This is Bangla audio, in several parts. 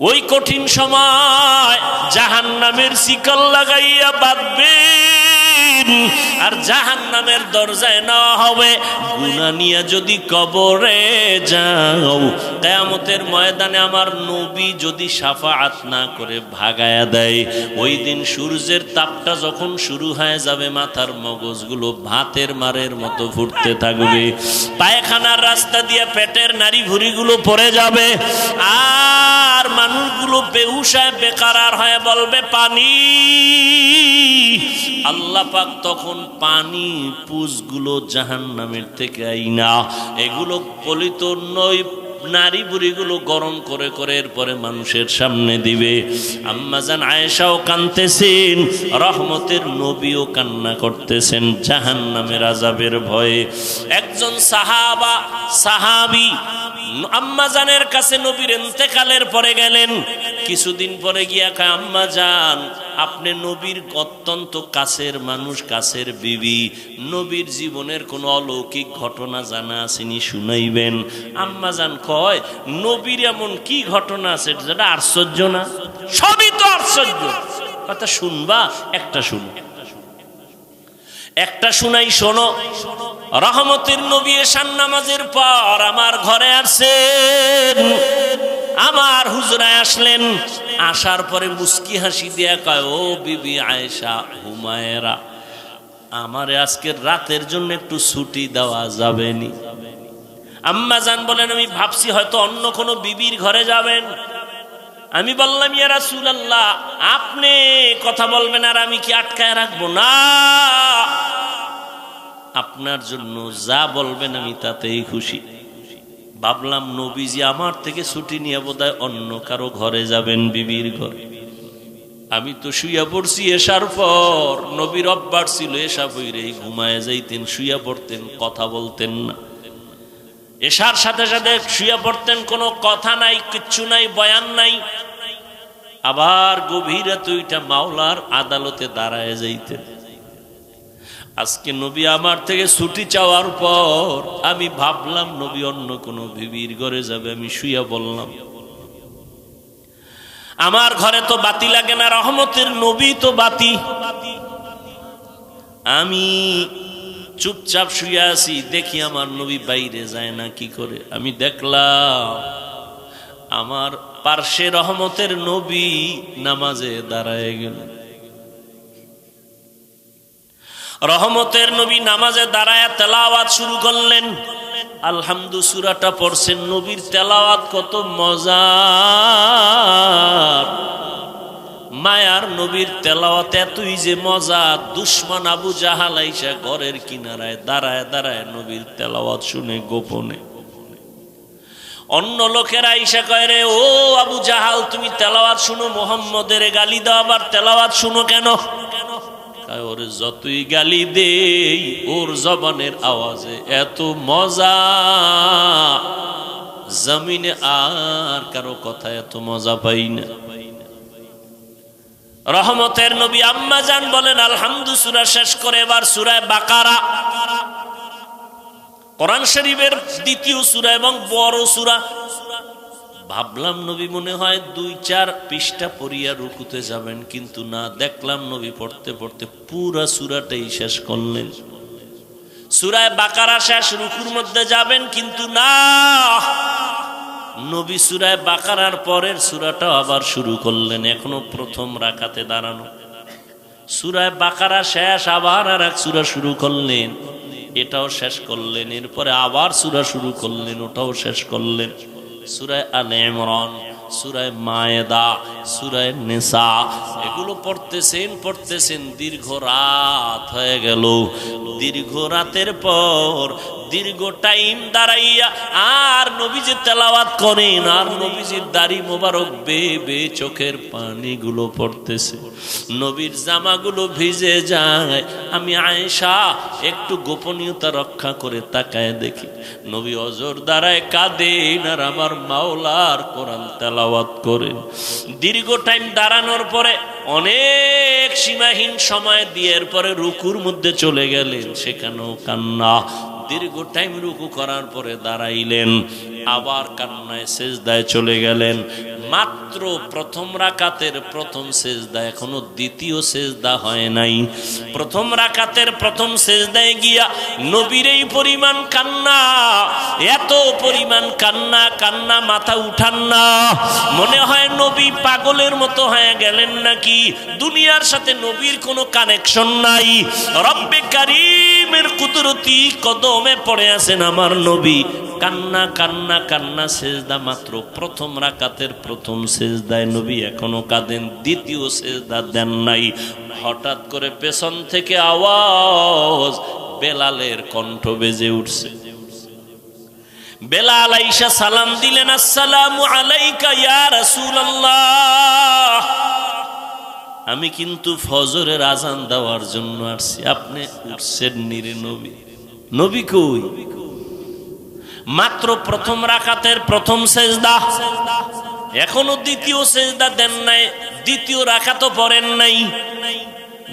ওই কঠিন সময় জাহান্নামের শিকল লাগাইয়া বাঁধবেন, আর জাহান্নামের দরজায় নেওয়া হবে। গুনাহ নিয়ে যদি কবরে যাও, কিয়ামতের ময়দানে আমার নবী যদি শাফাআত না করে ভাগায়া দেয়, ওই দিন সূর্যের তাপটা যখন শুরু হয়ে যাবে, মাথার মগজগুলো ভাতের মারের মতো ফুটতে থাকবে, পায়খানার রাস্তা দিয়ে পেটের নাড়ি ভুঁড়িগুলো পড়ে যাবে, আর মানুষগুলো বেহুশায় বেকারার হয়ে বলবে পানি। আল্লাহ পাক তখন পানি পুজগুলো জাহান্নামের থেকে আইনা এগুলো পলিত নই নারী বুড়িগুলো গরম করে করে এরপরে মানুষের সামনে দিবে। আম্মাজান আয়েশাও কাঁদতেছেন, রহমতের নবীও কান্না করতেছেন জাহান্নামের আযাবের ভয়ে। একজন সাহাবী আম্মাজানের কাছে নবীর ইন্তেকালের পরে গেলেন। কিছুদিন পরে গিয়া কয়, আম্মাজান আপনি নবীর অত্যন্ত কাছের মানুষ, কাছের বিবি, নবীর জীবনের কোন অলৌকিক ঘটনা জানা আসেনি, শুনাইবেন। আম্মাজান কয়, নবীর এমন কি ঘটনা আছে যেটা আশ্চর্য না? সবই তো আশ্চর্য। কথা শুনবা? একটা শুনো, একটা শুনাই, শোনো। রহমতের নবী এশার নামাজের পর আমার ঘরে আসেন, আমার হুজরায় আসলেন। আসার পরে মুস্কি হাসি দিয়া কয়, ও বিবি আয়েশা হুমায়রা, আমারে আজকের রাতের জন্য একটু ছুটি দেওয়া যাবেনি? আম্মাজান বলেন, আমি ভাবছি হয়তো অন্য কোনো বিবির ঘরে যাবেন। আমি বললাম, ইয়া রাসূলুল্লাহ, আপনি কথা বলবেন আর আমি কি আটকায় রাখবো? না, আপনার জন্য যা বলবেন আমি তাতেই খুশি। ভাবলাম নবীজি আমার থেকে ছুটি নিয়ে বোধহয় অন্য কারো ঘরে যাবেন, বিবির ঘরে। আমি তো শুইয়া পড়ছি এশার পর। নবীর অভ্যাস ছিল এশা বইরেই ঘুমায় যাইতেন, শুইয়া পড়তেন, কথা বলতেন না। এশার সাথে সাথে শুইয়া পড়তেন, কোনো কথা নাই, কিচ্ছু নাই, বয়ান নাই। আবার গভীর রাতে ওইটা মাওলার আদালতে দাঁড়ায় যাইতেন। আজকে নবী আমার থেকে ছুটি চাওয়ার পর আমি ভাবলাম নবী অন্য কোনো বিবির ঘরে যাবে, আমি শুইয়া বললাম। আমার ঘরে তো বাতি লাগে না, রহমতের নবী তো বাতি। আমি চুপচাপ শুয়ে আছি, দেখি আমার নবী বাইরে যায় না কি করে। আমি দেখলাম আমার পার্শ্বে রহমতের নবী নামাজে দাঁড়ায় গেল। রহমতের নবী নামাজে দাঁড়ায় তেলাওয়াত শুরু করলেন। আলহামদু সূরাটা পড়ছেন। নবীর তেলাওয়াত কত মজার! মায়ার নবীর তেলাওয়াত এতই যে মজা, দুশমন আবু জাহাল আইসা ঘরের কিনারায় দাঁড়ায় দাঁড়ায় নবীর তেলাওয়াত শুনে গোপনে। অন্য লোকেরা আইসা কয়, রে ও আবু জাহাল, তুমি তেলাওয়াত শুনো, মুহাম্মদের গালি দাও, আবার তেলাওয়াত শুনো কেন? ওরে যতই গালি দেই ওর জবানের আওয়াজে এত মজা, জমিনে আর কারো কথা এত মজা পাই না। রহমতের নবী আম্মাজান বলেন, আলহামদু সূরা শেষ করে এবার সূরা বাকারা, কোরআন শরীফের দ্বিতীয় সূরা এবং বড় সূরা। ভাবলাম নবী মনে হয় 2-4 পৃষ্ঠা পড়িয়া রুকুতে যাবেন, কিন্তু না, দেখলাম নবী পড়তে পড়তে পুরা সূরাটাই শেষ করলেন। সূরা বাকারা শেষ, রুকুর মধ্যে যাবেন, কিন্তু না, নবী সূরা বাকারার পরের সূরাটা আবার শুরু করলেন। এখনো প্রথম রাকাতে দাঁড়ানো, সূরা বাকারা শেষ, আবার আর এক সূরা শুরু করলেন, এটাও শেষ করলেন। এরপরে আবার সূরা শুরু করলেন, ওটাও শেষ করলেন। সূরা আলে ইমরান, সূরা মায়েদা, সূরা নিসা, এগুলো পড়তেছেন, দীর্ঘ রাত হয়ে গেল। দীর্ঘ রাতের পর দীর্ঘ টাইম দাঁড়াইয়া আর নবীজি তেলাওয়াত করেন, আর নবীজির দাড়ি মোবারক বেয়ে চোখের পানিগুলো পড়তেছে, নবীর জামাগুলো ভিজে যায়। আমি আয়েশা একটু গোপনীয়তা রক্ষা করে তাকায় দেখি নবী অজর দাঁড়ায় কাঁদেন, আর আমার মাওলার কোরআন তেলাওয়াত করেন। দীর্ঘ টাইম দাঁড়ানোর পরে অনেক সীমাহীন সময় দিয়ে এরপরে রুকুর মধ্যে চলে গেলেন, সেখানেও কান্না। দীর্ঘ টাইম রুকু করার পরে দাঁড়াইলেন, আবার কান্নায় সেজদায় চলে গেলেন। মাত্র প্রথম রাকাতের প্রথম সেজদা, এখনো দ্বিতীয় সেজদা হয় নাই। প্রথম রাকাতের প্রথম সেজদায় গিয়া নবীর এই পরিমাণ কান্না, এত পরিমাণ কান্না, কান্না মাথা উঠান না, মনে হয় নবী পাগলের মতো হয়ে গেলেন নাকি, দুনিয়ার সাথে নবীর কোনো কানেকশন নাই। রব্বে কারীমের কুদরতি কদমে পড়ে আছেন আমার নবী, কান্না কান্না কান্না, সেজদা মাত্র প্রথম রাকাতের প্রথম সেজদায় নবী এখনো কাঁদেন, দ্বিতীয় সেজদা দেন নাই। হঠাৎ করে পেছন থেকে আওয়াজ, বেলালের কণ্ঠ বেজে উঠছে। বেলাল আইসা সালাম দিলেন, আসসালামু আলাইকা ইয়া রাসূলুল্লাহ, আমি কিন্তু ফজরের আজান দেওয়ার জন্য আসছি, আপনি উঠছেন নিরে নবী। নবী কই? মাত্র প্রথম রাকাতের প্রথম সেজদা, এখনো দ্বিতীয় সেজদা দেন নাই, দ্বিতীয় রাকাতও পড়েন নাই।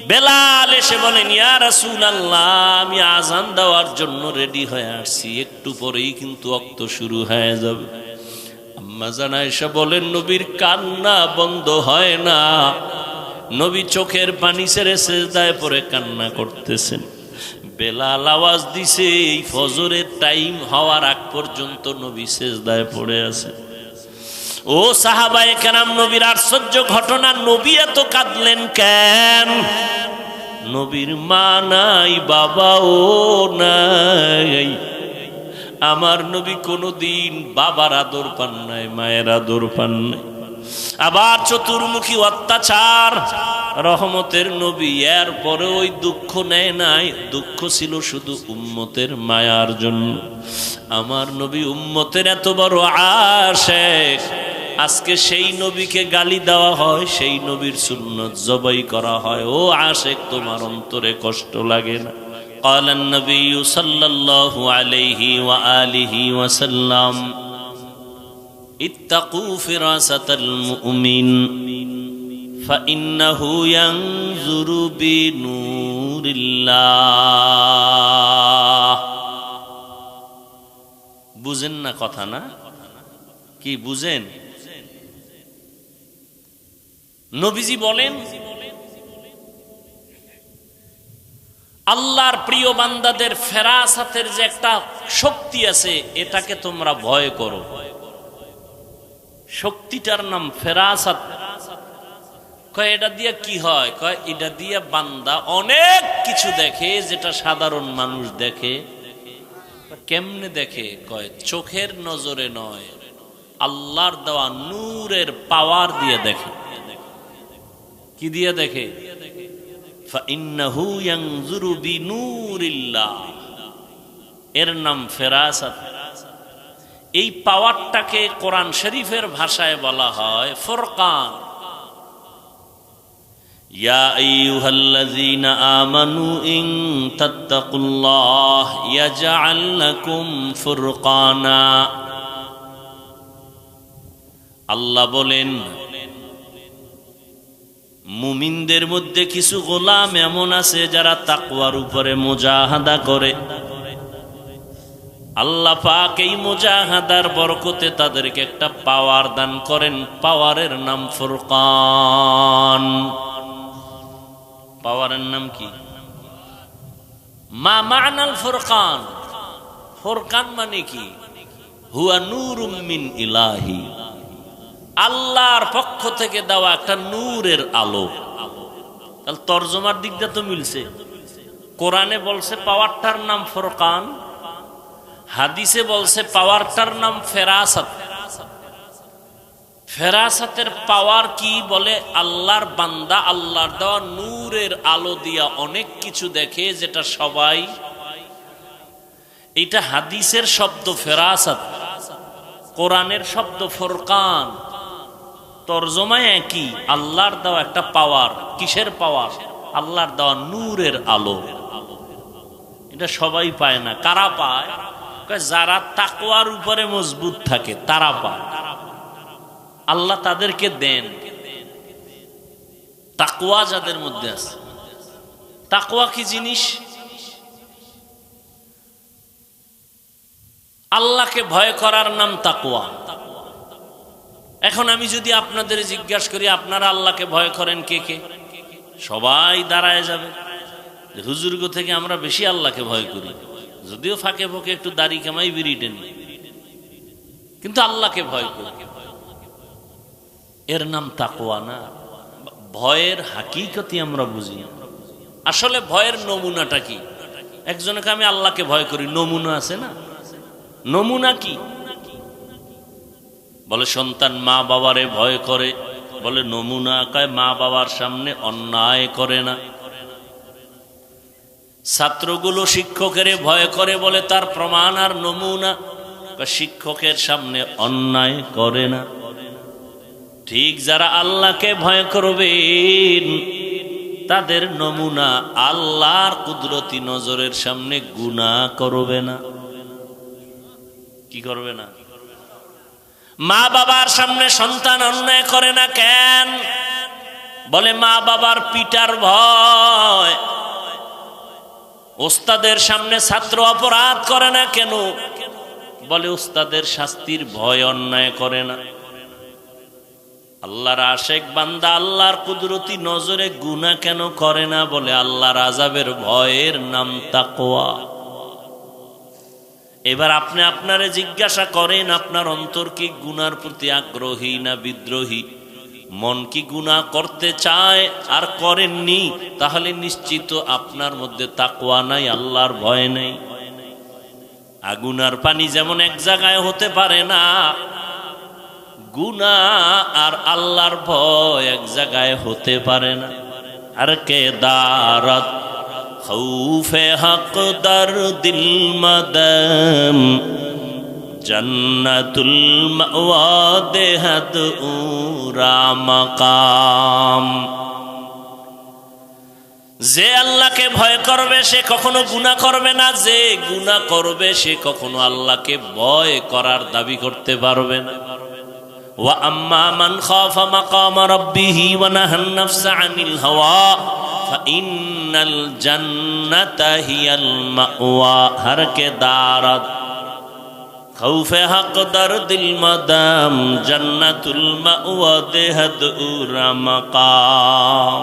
বেলাল এসে বলেন, ইয়া রাসূলুল্লাহ, আমি আজান দেওয়ার জন্য রেডি হয়ে আসছি, একটু পরেই কিন্তু ওয়াক্ত শুরু হয়ে যাবে। আম্মা জান আয়েশা বলেন, নবীর কান্না বন্ধ হয় না, নবী চোখের পানি ছেড়ে সেজদায় পড়ে কান্না করতেছেন। বেলাল আওয়াজ দিছে, এই ফজরের টাইম হওয়ার আগ পর্যন্ত নবী সেজদায় পড়ে আছে। ও সাহাবায়ে কেরাম, নবীর আশ্চর্য ঘটনা, নবী এত কাঁদলেন কেন? নবীর মা নাই, বাবাও নাই। আমার নবী কোনদিন বাবার আদর পান নাই, মায়ের আদর পান নাই। আবার চতুর্মুখী অত্যাচার, রহমতের নবী, এর পরে ওই দুঃখ নেয় নাই, দুঃখ ছিল শুধু উম্মতের মায়ার জন্য। আমার নবী উম্মতের এত বড় আশিক, আজকে সেই নবীকে গালি দেওয়া হয়, সেই নবীর সুন্নত জবাই করা হয়। ও আশিক, তোমার অন্তরে কষ্ট লাগে না? قال النبي صلى الله عليه وآله وسلم اتقوا فراسة المؤمن فإنه ينظر بنور الله। বুঝেন না কথা? না কি বুঝেন? নবীজি বলেন, আল্লাহর প্রিয় বান্দাদের ফেরাসাতের যে একটা শক্তি আছে, এটাকে তোমরা ভয় করো। শক্তিটার নাম ফেরাসাত। কয় এটা দিয়ে কি হয়? কয় এটা দিয়ে বান্দা অনেক কিছু দেখে যেটা সাধারণ মানুষ দেখে। কেমনে দেখে? কয় চোখের নজরে নয়, আল্লাহর দেওয়া নূরের পাওয়ার দিয়ে দেখে। কি দিয়ে দেখে? ফাইন্নাহু ইয়ানজুরু বিনূরিল্লাহ, এর নাম ফেরাসাত। এই পাওয়ারটাকে কোরআন শরীফের ভাষায় বলা হয় ফুরকান। ইয়া আইয়ুহাল্লাযীনা আমানু ইন তাত্তাকুল্লাহ ইয়াজআল লাকুম ফুরকানা। আল্লাহ বলেন, মুমিনদের মধ্যে কিছু গোলাম এমন আছে যারা তাকওয়ার উপরে মুজাহাদা করে। আল্লাহ পাক এই মুজাহাদার বরকতে তাদেরকে একটা পাওয়ার দান করেন, পাওয়ারের নাম ফুরকান। পাওয়ারের নাম কি? মা মা'নাল ফুরকান। ফুরকান মানে কি? হুয়া নূরুম মিন ইলাহি, আল্লাহর পক্ষ থেকে দেওয়া একটা নূরের আলো। তাহলে তরজমার দিক দিয়ে তো মিলছে। কোরআনে বলছে পাওয়ারটার নাম ফুরকান, হাদিসে বলছে পাওয়ারটার নাম ফেরাসাত। ফেরাসাতের পাওয়ার কি? বলে আল্লাহর বান্দা আল্লাহর দেওয়া নূরের আলো দিয়া অনেক কিছু দেখে যেটা সবাই। এটা হাদিসের শব্দ ফেরাসাত, কোরআনের শব্দ ফুরকান। তরজমায় একই, আল্লাহর দেওয়া একটা পাওয়ার। কিসের পাওয়ার? আল্লাহর দেওয়া নূরের আলো। এটা সবাই পায় না। কারা পায়? যারা তাকওয়ার উপরে মজবুত থাকে তারা পায়। আল্লাহ তাদেরকে দেন। তাকওয়া যাদের মধ্যে আছে। তাকওয়া কি জিনিস? আল্লাহকে ভয় করার নাম তাকওয়া। এখন আমি যদি আপনাদের জিজ্ঞাসা করি আপনারা আল্লাহকে ভয় করেন কে কে, সবাই দাঁড়ায় যাবে যে হুজুর্গ থেকে আমরা বেশি আল্লাহকে ভয় করি, যদিও ফাঁকে ফাঁকে একটু দাড়ি কামাই বিড়ি টেনি, কিন্তু আল্লাহকে ভয় করি। এর নাম তাকওয়া না। ভয়ের হাকিকতি আমরা বুঝি না। আসলে ভয়ের নমুনাটা কি? একজনকে আমি আল্লাহকে ভয় করি, নমুনা আছে না? নমুনা কি? বলে সন্তান মা বাবারে ভয় করে, বলে নমুনা কয় মা বাবার সামনে অন্যায় করে না। ছাত্রগুলো শিক্ষকের ভয় করে, বলে তার প্রমাণ আর নমুনা শিক্ষকের সামনে অন্যায় করে না। ঠিক যারা আল্লাহকে ভয় করবেন তাদের নমুনা আল্লাহর কুদরতি নজরের সামনে গুনাহ করবে না। কি করবে না? মা বাবার সামনে সন্তান অন্যায় করে না কেন? বলে মা বাবার পিটার ভয়। ওস্তাদের সামনে ছাত্র অপরাধ করে না কেন? বলে ওস্তাদের শাস্তির ভয় অন্যায় করে না। আল্লাহর আশেক বান্দা আল্লাহর কুদরতি নজরে গুনাহ কেন করে না? বলে আল্লাহর আযাবের ভয়ের নাম তাকওয়া। এবার আপনি আপনারে জিজ্ঞাসা করেন, আপনার অন্তর কি গুনার প্রতি আগ্রহী না বিদ্রোহী? মন কি গুনাহ করতে চায় আর করেননি? তাহলে নিশ্চিত আপনার মধ্যে তাকওয়া নাই, আল্লাহর ভয় নেই। আগুন আর পানি যেমন এক জায়গায় হতে পারে না, গুনাহ আর আল্লাহর ভয় এক জায়গায় হতে পারে না। আর কে দারাত খৌফে হক দর দিল মদম জন্নতুল মাওয়া দেহদ উরা মাকাম। যে আল্লাহকে ভয় করবে সে কখনো গুনাহ করবে না, যে গুনাহ করবে সে কখনো আল্লাহকে ভয় করার দাবি করতে পারবে না। ওয়া আম্মা মান খাফা মাকাম রাব্বিহি ওয়া নাহান নাফসা আনিল হাওয়া ফাইন্নাল জান্নাতা হিয়াল মাওয়া। হর কে দারাত খৌফে হক দর দিল মাদাম জান্নাতুল মাওয়া দেহদ উরা মাকাম।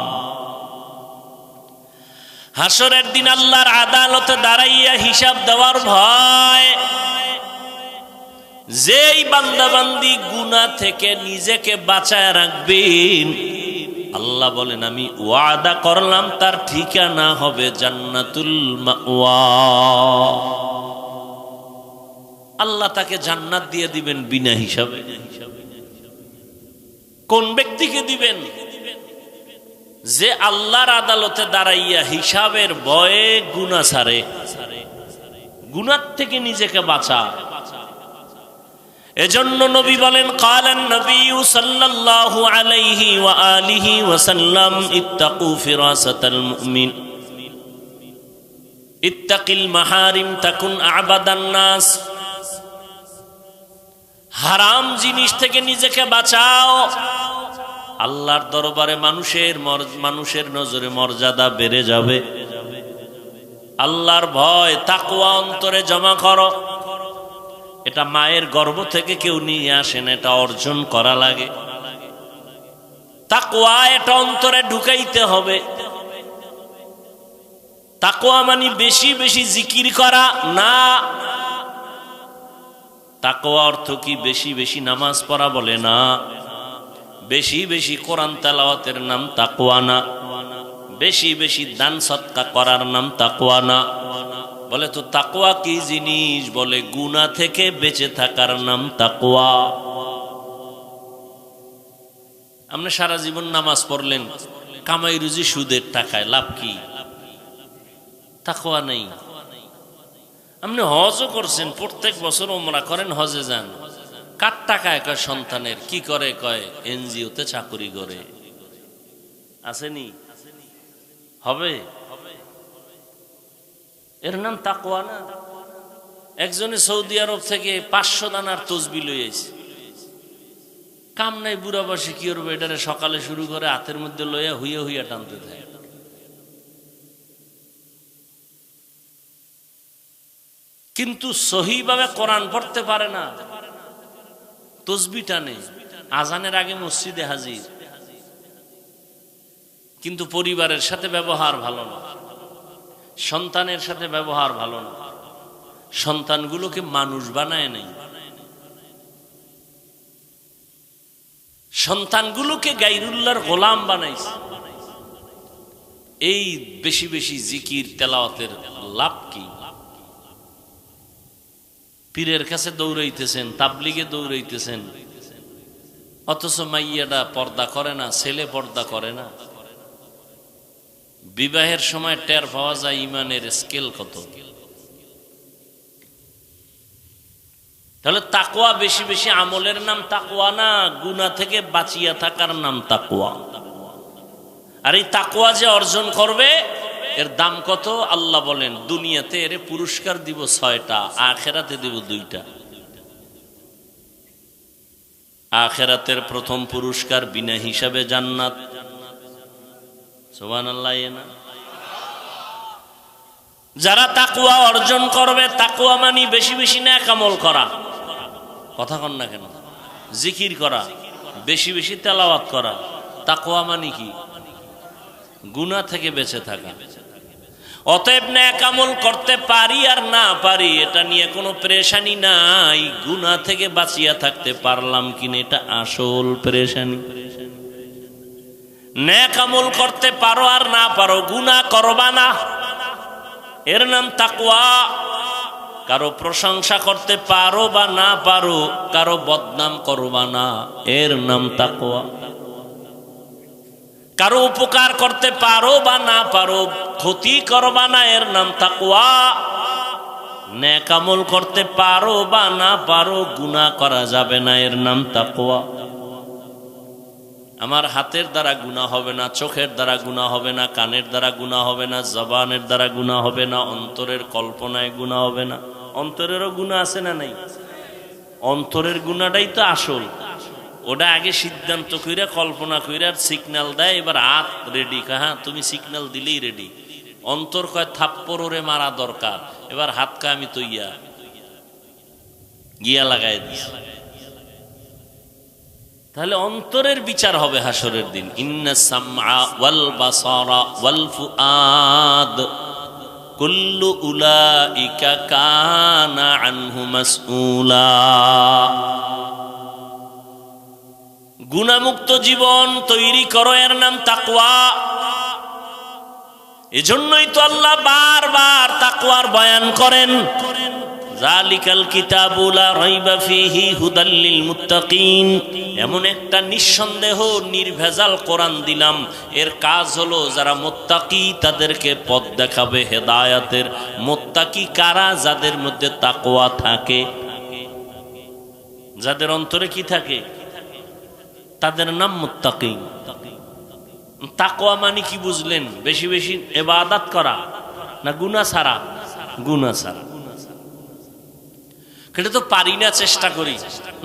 হাসরের দিন আল্লাহর আদালতে দাঁড়াইয়া হিসাব দেওয়ার ভয়। যেই বান্দাবান্দি গুনাহ থেকে নিজেকে বাঁচায় রাখবেন, আল্লাহ বলেন আমি ওয়াদা করলাম তার ঠিকানা হবে জান্নাতুল মাওয়া। আল্লাহ তাকে জান্নাত দিয়ে দিবেন বিনা হিসাবে। কোন ব্যক্তিকে দিবেন? যে আল্লাহর আদালতে দাঁড়াইয়া হিসাবের ভয়ে গুনাহ ছাড়ে, গুনাহ থেকে নিজেকে বাঁচা। এজন্য নবী বলেন কালান নবী সাল্লাল্লাহু আলাইহি ওয়া আলিহি ওয়াসাল্লাম ইত্তাকু ফিরাসাতাল মুমিন ইত্তাকিল মাহারিম তাকুন আবাদান নাস। হারাম জিনিস থেকে নিজেকে বাঁচাও, আল্লাহর দরবারে মানুষের নজরে মর্যাদা বেড়ে যাবে। আল্লাহর ভয় তাকওয়া অন্তরে জমা করো। এটা মায়ের গর্ভ থেকে কেউ নিয়ে আসেন, এটা অর্জন করা লাগে। তাকওয়া এটা অন্তরে ঢুকাইতে হবে। তাকওয়া মানে বেশি বেশি জিকির করা না। তাকওয়া অর্থ কি বেশি বেশি নামাজ পড়া? বলে না। বেশি বেশি কোরআন তেলাওয়াতের নাম তাকওয়া না। বেশি বেশি দান সদকা করার নাম তাকওয়া না। বলে তো তাকওয়া কি জিনিস? বলে গুনাহ থেকে বেঁচে থাকার নাম তাকওয়া। আপনি সারা জীবন নামাজ পড়লেন, কামাই রুজি সুদের টাকায়, লাভ কি? তাকওয়া নেই। আপনি হজও করছেন, প্রত্যেক বছর উমরা করেন, হজে যান, কার টাকায়? কয় সন্তানের। কি করে? কয় এনজিওতে চাকরি করে। আসেনি? হবে? এর নাম তাকওয়া না। একজনে সৌদি আরব থেকে 500 দানার তসবি লইয়াছে, কাম নাই, বুড়া বসে কি করবে? এটারে সকালে শুরু করে হাতের মধ্যে লইয়া হুইয়া হুইয়া টানতে থাকে। কিন্তু সহিভাবে কোরআন পড়তে পারে না, তসবি টানে। আজানের আগে মসজিদে হাজির, কিন্তু পরিবারের সাথে ব্যবহার ভালো না, সন্তানের সাথে ব্যবহার ভালো না, সন্তানগুলোকে মানুষ বানায় নাই, সন্তানগুলোকে গায়রুল্লাহর গোলাম বানাইছে। এই বেশি বেশি জিকির তেলাওয়াতের লাভ কি? পীরের কাছে দৌড়াইতেছেন, তাবলিগে দৌড়াইতেছেন, অথচ মাইয়াটা পর্দা করে না, ছেলে পর্দা করে না। বিবাহের সময় টের পাওয়া যায় ইমানের স্কেল কত। তাহলে তাকওয়া বেশি বেশি আমলের নাম তাকওয়া না, গুনাহ থেকে বাঁচিয়া থাকার নাম তাকওয়া। আর এই তাকওয়া যে অর্জন করবে এর দাম কত? আল্লাহ বলেন দুনিয়াতে এর পুরস্কার দিব 6টা, আখিরাতে দিব 2টা। আখিরাতের প্রথম পুরস্কার বিনা হিসাবে জান্নাত। সুবহানাল্লাহ। না, যারা তাকওয়া অর্জন করবে, তাকওয়া মানে বেশি বেশি নেক আমল করা, কথা কন না কেন, জিকির করা, বেশি বেশি তেলাওয়াত করা। তাকওয়া মানে কি? গুনাহ থেকে বেঁচে থাকা। অতএব নেক আমল করতে পারি আর না পারি এটা নিয়ে কোনো পেরেশানি নাই, গুনাহ থেকে বাঁচিয়া থাকতে পারলাম কিনা এটা আসল পেরেশানি। নেক আমল করতে পারো আর না পারো, গুনাহ করবা না, এর নাম তাকওয়া। কারো প্রশংসা করতে পারো বা না পারো, কারো বদনাম করবা না, এর নাম তাকওয়া। কারো উপকার করতে পারো বা না পারো, ক্ষতি করবা না, এর নাম তাকওয়া। নেক আমল করতে পারো বা না পারো, গুনাহ করা যাবে না, এর নাম তাকওয়া। আমার হাতের দ্বারা গুনাহ হবে না, চোখের দ্বারা গুনাহ হবে না, কানের দ্বারা গুনাহ হবে না, জবানের দ্বারা গুনাহ হবে না, অন্তরের কল্পনায় গুনাহ হবে না। অন্তরেরও গুনাহ আছে না নাই? অন্তরের গুনাহটাই তো আসল। ওটা আগে সিদ্ধান্ত কইরা কল্পনা কইরা সিগন্যাল দেয়, এবার হাত রেডি, হ্যাঁ তুমি সিগন্যাল দিলেই রেডি। অন্তর কয় থাপ্পড় ওরে মারা দরকার, এবার হাত কা আমি তো গিয়া লাগাই দিছি। তাহলে অন্তরের বিচার হবে হাসরের দিন। ইন্নাস সামআ ওয়াল বাসারা ওয়াল ফুআদ কুল্লু উলাইকা কানা আনহু মাসউলা। গুনাহমুক্ত জীবন তৈরি করো, এর নাম তাকওয়া। এজন্যই তো আল্লাহ বারবার তাকওয়ার বয়ান করেন। যালিকাল কিতাবু লা রাইবা ফীহি হুদাল লিল মুত্তাকিন। এমন একটা নিঃসন্দেহ নির্ভেজাল কোরআন দিলাম, এর কাজ হলো যারা মুত্তাকি তাদেরকে পথ দেখাবে হেদায়েতের। মুত্তাকি কারা? যাদের মধ্যে তাকওয়া থাকে, যাদের অন্তরে কি থাকে, তাদের নাম মুত্তাকি। তাকওয়া মানে কি বুঝলেন? বেশি বেশি ইবাদত করা না গুনাহ ছাড়া? গুনাহ ছাড়া। এটা তো পারি না, চেষ্টা করি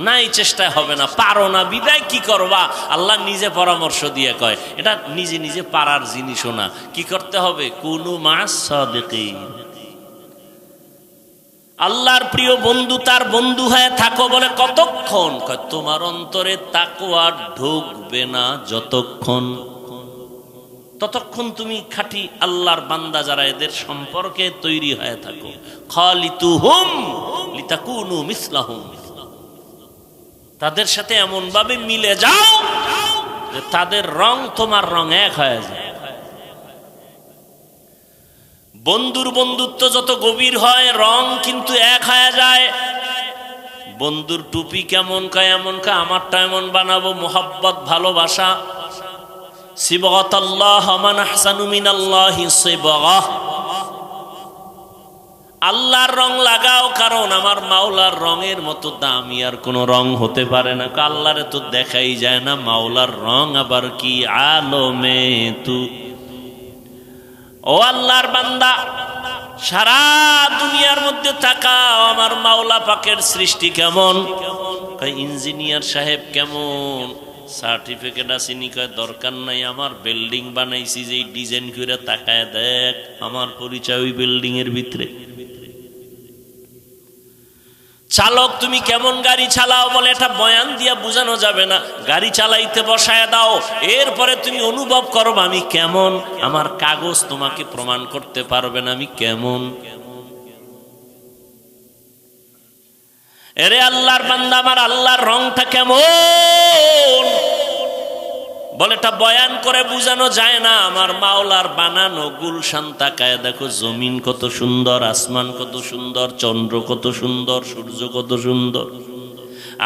না, এই চেষ্টায় হবে না, পারো না, বিদায় কি করবা? আল্লাহ নিজে পরামর্শ দিয়ে কয় এটা নিজে নিজে পারার জিনিসও না। কি করতে হবে? কুনু মা'আস সাদিকিন। আল্লাহর প্রিয় বন্ধু তার বন্ধু হয়ে থাকো। বলে কতক্ষণ? কয় তোমার অন্তরে তাকওয়া ঢুকবে না যতক্ষণ, ততক্ষণ তুমি খাঁটি আল্লাহর বান্দা যারা এদের সম্পর্কে তৈরি হয়ে থাকো। খালিতুহুম লিতাকুনু মিসলাহুম। তাদের সাথে এমন ভাবে মিলে যাও যে তাদের রং তোমার রং এক হয়ে যায়। বন্ধুর বন্ধুত্ব যত গভীর হয় রং কিন্তু এক হয়ে যায়। বন্ধুর টুপি কেমন কয় এমন কয়, আমারটা এমন বানাবো, মোহাব্বত ভালোবাসা। সিবগাতাল্লাহ মান আহসানু মিনাল্লাহি সিবগাহ। আল্লাহর রং লাগাও, কারণ আমার মাওলার রঙের মতো দামি আর কোনো রং হতে পারে না। আল্লাহরে তো দেখাই যায় না, মাওলার রং আবার কি আলমে তু। ও আল্লাহর বান্দা, সারা দুনিয়ার মধ্যে তাকাও আমার মাওলা পাকের সৃষ্টি কেমন। ইঞ্জিনিয়ার সাহেব কেমন, সার্টিফিকেট আসেনি, কয় দরকার নাই, আমার বিল্ডিং বানাইছি যে ডিজাইন করে তাকায় দেখ, আমার পরিচয় ওই বিল্ডিং এর ভিতরে। চালক তুমি কেমন গাড়ি চালাও, বলে এটা বয়ান দিয়া বোঝানো যাবে না, গাড়ি চালাইতে বসায় দাও, এরপরে তুমি অনুভব করো আমি কেমন, আমার কাগজ তোমাকে প্রমাণ করতে পারবে না আমি কেমন। এরে আল্লাহর বান্দা, আমার আল্লাহর রংটা কেমন, বলে এটা বয়ান করে বোঝানো যায় না। আমার মাওলার বানানো গুলশান তাকায় দেখো, জমিন কত সুন্দর, আসমান কত সুন্দর, চন্দ্র কত সুন্দর, সূর্য কত সুন্দর,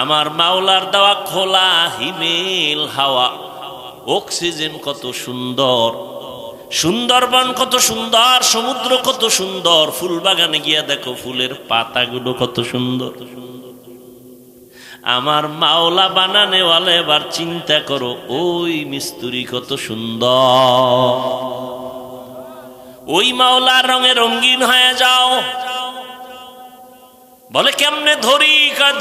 আমার মাওলার দেওয়া খোলা হিমেল হাওয়া, অক্সিজেন কত সুন্দর, সুন্দরবন কত সুন্দর, সমুদ্র কত সুন্দর, ফুল বাগানে গিয়া দেখো ফুলের পাতাগুলো কত সুন্দর। আমার মাওলা বানানেওয়ালা এবার চিন্তা করো, ওই মিস্ত্রি কত সুন্দর, ওই মাওলার রঙে রঙিন হয়ে যাও। বলে কেমনে ধরি,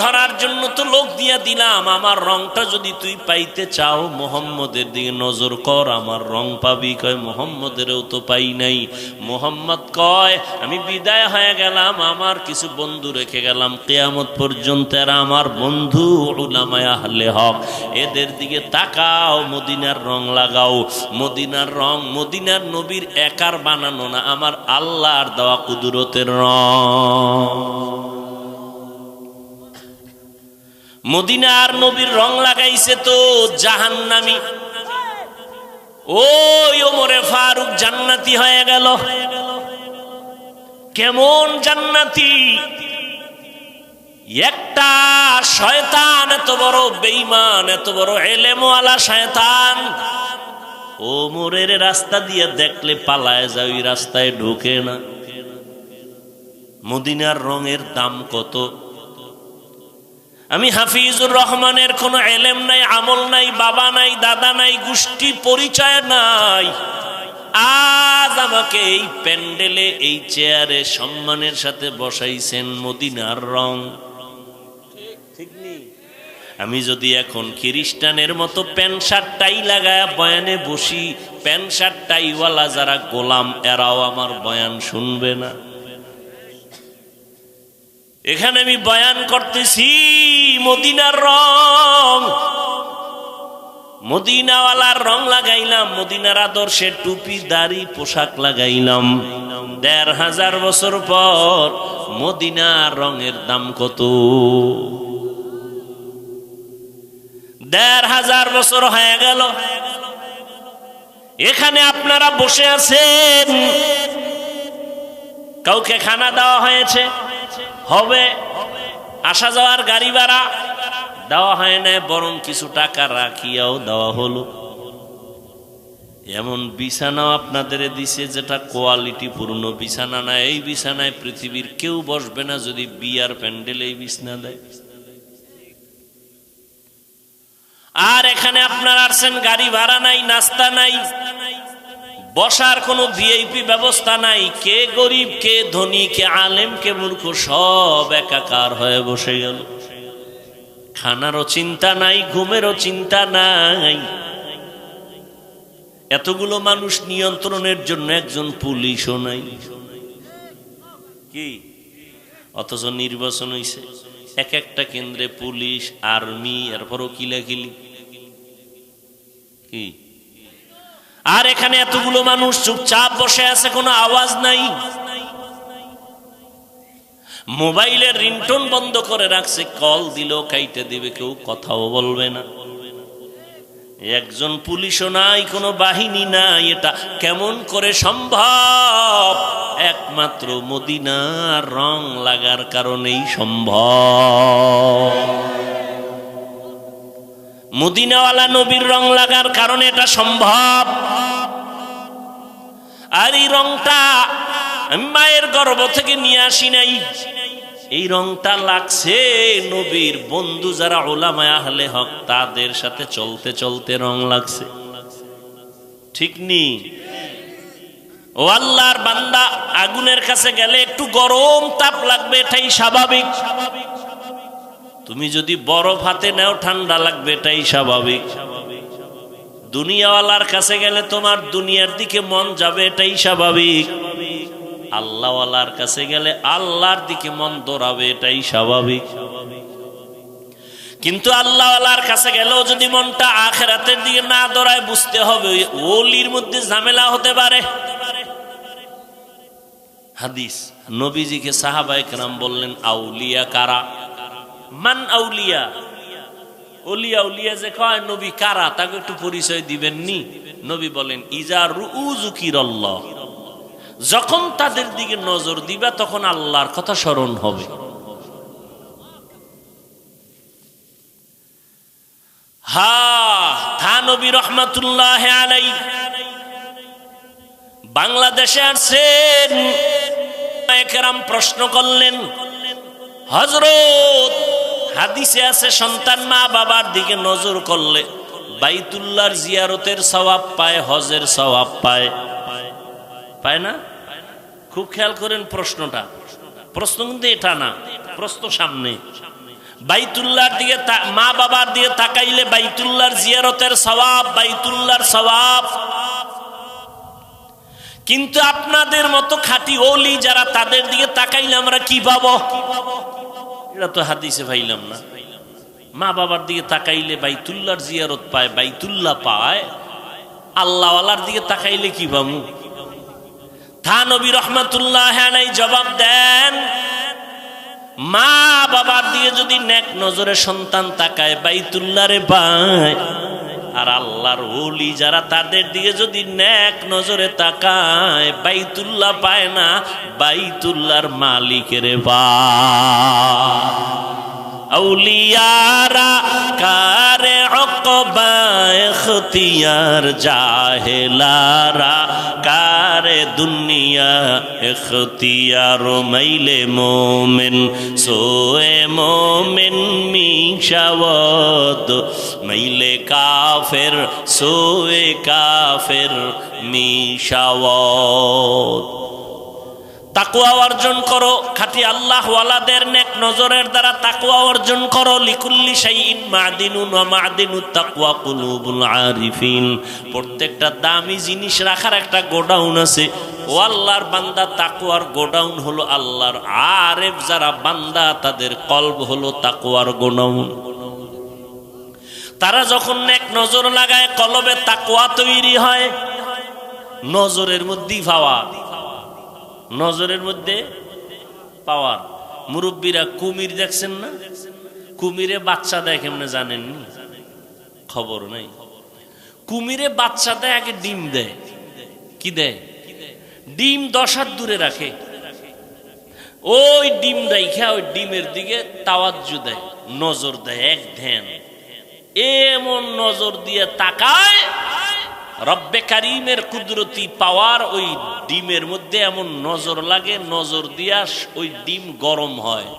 ধরার জন্য তো লোক দিয়া দিলাম, আমার রংটা যদি তুই পাইতে চাও মোহাম্মদের দিকে নজর কর, আমার রং পাবি। কয় মোহাম্মদেরও তো পাই নাই। মোহাম্মদ কয় আমি বিদায় হয়ে গেলাম, আমার কিছু বন্ধু রেখে গেলাম কিয়ামত পর্যন্ত, এরা আমার বন্ধু উলামায়ে আহলে হক, এদের দিকে তাকাও, মদিনার রং লাগাও। মদিনার রং মদিনার নবীর একার বানানো না, আমার আল্লাহর দেওয়া কুদরতের রং। মদিনার নবীর রং লাগাইছে তো জাহান্নামী, ওই ওমরে ফারুক জান্নাতি হয়ে গেল। কেমন জান্নাতি, একটা শয়তান, এত বড় বেঈমান, এত বড় এলেমওয়ালা শয়তান, ওমরের রাস্তা দিয়ে দেখলে পালায় যায়, ওই রাস্তায় ঢোকে না। মদিনার রঙের দাম কত? আমি হাফিজুর রহমানের কোনো এলেম নাই, আমল নাই, বাবা নাই, দাদা নাই, গোষ্ঠী পরিচয় নাই, আজ আমাকে এই প্যান্ডেলে এই চেয়ারে সম্মানের সাথে বসাইছেন মদিনার রং। ঠিক নেই? আমি যদি এখন খ্রিস্টানের মতো প্যান্ট শার্ট টাই লাগায় বয়ানে বসি, প্যান্ট শার্ট টাইওয়ালা যারা গোলাম এরাও আমার বয়ান শুনবে না। এখানে আমি বয়ান করতেছি মদিনার রং, মদিনাওয়ালার রং লাগাইলাম, মদিনার আদর্শের টুপি দাড়ি পোশাক লাগাইলাম। ১৫০০ বছর পর মদিনার রঙের দাম কত? ১৫০০ বছর হয়ে গেল, এখানে আপনারা বসে আছেন, কাউকে খানা দেওয়া হয়েছে, হবে আসা যাওয়ার গাড়ি ভাড়া দেওয়া হয় না, বরং কিছু টাকা রাখিয়াও দেওয়া হলো। এমন বিছানাও আপনাদের দিছে যেটা কোয়ালিটি পূর্ণ বিছানা না, এই বিছানায় পৃথিবীর কেউ বসবে না যদি বিয়ার প্যান্ডেলে এই বিছানা দেয়। আর এখানে আপনারা আসছেন, গাড়ি ভাড়া নাই, নাস্তা নাই, বসার কোনো ভিআইপি ব্যবস্থা নাই, কে গরিব কে ধনী, কে আলেম কে মূর্খ সব একাকার হয়ে বসে গেল। খানারও চিন্তা নাই, ঘুমেরও চিন্তা নাই। এতগুলো মানুষ নিয়ন্ত্রণের জন্য একজন পুলিশও নাই কি, অথচ নির্বাচন হইছে, এক একটা কেন্দ্রে পুলিশ, আর্মি, এরপরও কিলাকিলি কি। আর এখানে এতগুলো মানুষ চুপচাপ বসে আছে, কোনো আওয়াজ নাই, মোবাইলের রিংটোন বন্ধ করে রাখছে, কল দিলেও কাইটে দিবে, কেউ কথাও বলবে না। একজন পুলিশও নাই, কোনো বাহিনী নাই। এটা কেমন করে সম্ভব? একমাত্র মদিনার রং লাগার কারণেই সম্ভব। মদিনাওয়ালা নবীর রং লাগার কারণে এটা সম্ভব। আর এই রংটা আমি মায়ের গর্ভ থেকে নিয়ে আসি নাই, এই রংটা লাগছে নবীর বন্ধু যারা উলামায়ে আহলে হক তাদের সাথে চলতে চলতে রং লাগছে। ঠিক নি? ও আল্লাহর বান্দা, আগুনের কাছে গেলে একটু গরম তাপ লাগবে, এটাই স্বাভাবিক। তুমি যদি বরফ হাতে নাও ঠান্ডা লাগবে, এটাই স্বাভাবিক। দুনিয়াওয়ালার কাছে গেলে তোমার দুনিয়ার দিকে মন যাবে, এটাই স্বাভাবিক। আল্লাহওয়ালার কাছে গেলে আল্লাহর দিকে মন দৌড়াবে, এটাই স্বাভাবিক। কিন্তু আল্লাহওয়ালার কাছে গেলেও যদি মনটা আখিরাতের দিকে না দৌড়ায়, বুঝতে হবে ওলির মধ্যে ঝামেলা হতে পারে। হাদিস, নবীজিকে সাহাবায়ে কেরাম বললেন, আউলিয়া কারা? মান আউলিয়া? ওলিয়া উলিয়া যে কয়, নবী কারা তাকে একটু পরিচয় দিবেন নি? নবী বলেন, ইজা রুউ যুকিরাল্লাহ, যখন তাদের দিকে নজর দিবা তখন আল্লাহর কথা স্মরণ হবে। নবী রহমাতুল্লাহ আলাইহি বাংলাদেশে আসছেন, একরাম প্রশ্ন করলেন, হযরত হাদিসে আছে সন্তান মা বাবার দিকে নজর করলে বাইতুল্লাহর জিয়ারতের সওয়াব পায়, হজের সওয়াব পায়, পায় না? খুব খেয়াল করেন প্রশ্নটা, প্রশ্ন কিন্তু এটা না, প্রশ্ন সামনে। বাইতুল্লাহর দিকে মা বাবার দিকে তাকাইলে বাইতুল্লাহর জিয়ারতের সওয়াব, বাইতুল্লাহর সওয়াব। কিন্তু আপনাদের মতো খাঁটি ওলি যারা, তাদের দিকে তাকাইলে আমরা কি পাবো? এটা তো হাদিসে পাইলাম না। মা বাবার দিকে তাকাইলে বাইতুল্লাহর জিয়ারত পায়, বাইতুল্লাহ পায়, আল্লাহওয়ালার দিকে তাকাইলে কি পাবো? নবী রহমাতুল্লাহ আলাইহি জবাব দেন, মা বাবার দিকে যদি নেক নজরে সন্তান তাকায়, বাইতুল্লাহরে পায়। আর আল্লাহর ওলি যারা, তাদের দিকে যদি নেক নজরে তাকায়, বাইতুল্লাহ পায় না, বাইতুল্লাহর মালিকের পায়। আউলিয়ারা কারে উকবা ইখতিয়ার, জাহেলারা কারে দুনিয়া ইখতিয়ার। মাইলে মোমেন সোয়ে মোমেন মিশাওয়াত, মাইলে কাফের সোয়ে কাফের মিশাওয়াত। তাকওয়া অর্জন করো, খাঁটি আল্লাহ ওয়ালাদের নেক নজরের দ্বারা তাকওয়া অর্জন করো। লিকুল্লি শাইইন মাদিনুন ওয়া মাদিনুত তাকওয়া কুলুবুল আরিফিন। প্রত্যেকটা দামি জিনিস রাখার একটা গোডাউন আছে। ও আল্লাহর বান্দা, তাকওয়ার গোডাউন হলো আল্লাহর আরেফ যারা বান্দা, তাদের কলব হলো তাকওয়ার গোডাউন। তারা যখন নেক নজর লাগায়, কলবে তাকওয়া তৈরি হয়। নজরের মধ্যেই পাওয়া, নজরের মধ্যে পাওয়ার। মুরব্বীরা কুমির দেখছেন না? কুমিরে বাচ্চা দেয় কেমনে জানেন? খবর নাই। কুমিরে বাচ্চা দেয়, আগে ডিম দেয়। কি দেয়? ডিম 10 হাত দূরে রাখে। ওই ডিম রাইখা ওই ডিমের দিকে তাওয়াজ্জু দেয়, নজর দেয়, এক ধ্যান। এমন নজর দিয়ে তাকায়, রব্বে কারিমের কুদরতি পাওয়ার ওই ডিমের মধ্যে এমন নজর লাগে, নজর দিয়া ওই ডিম গরম হয়।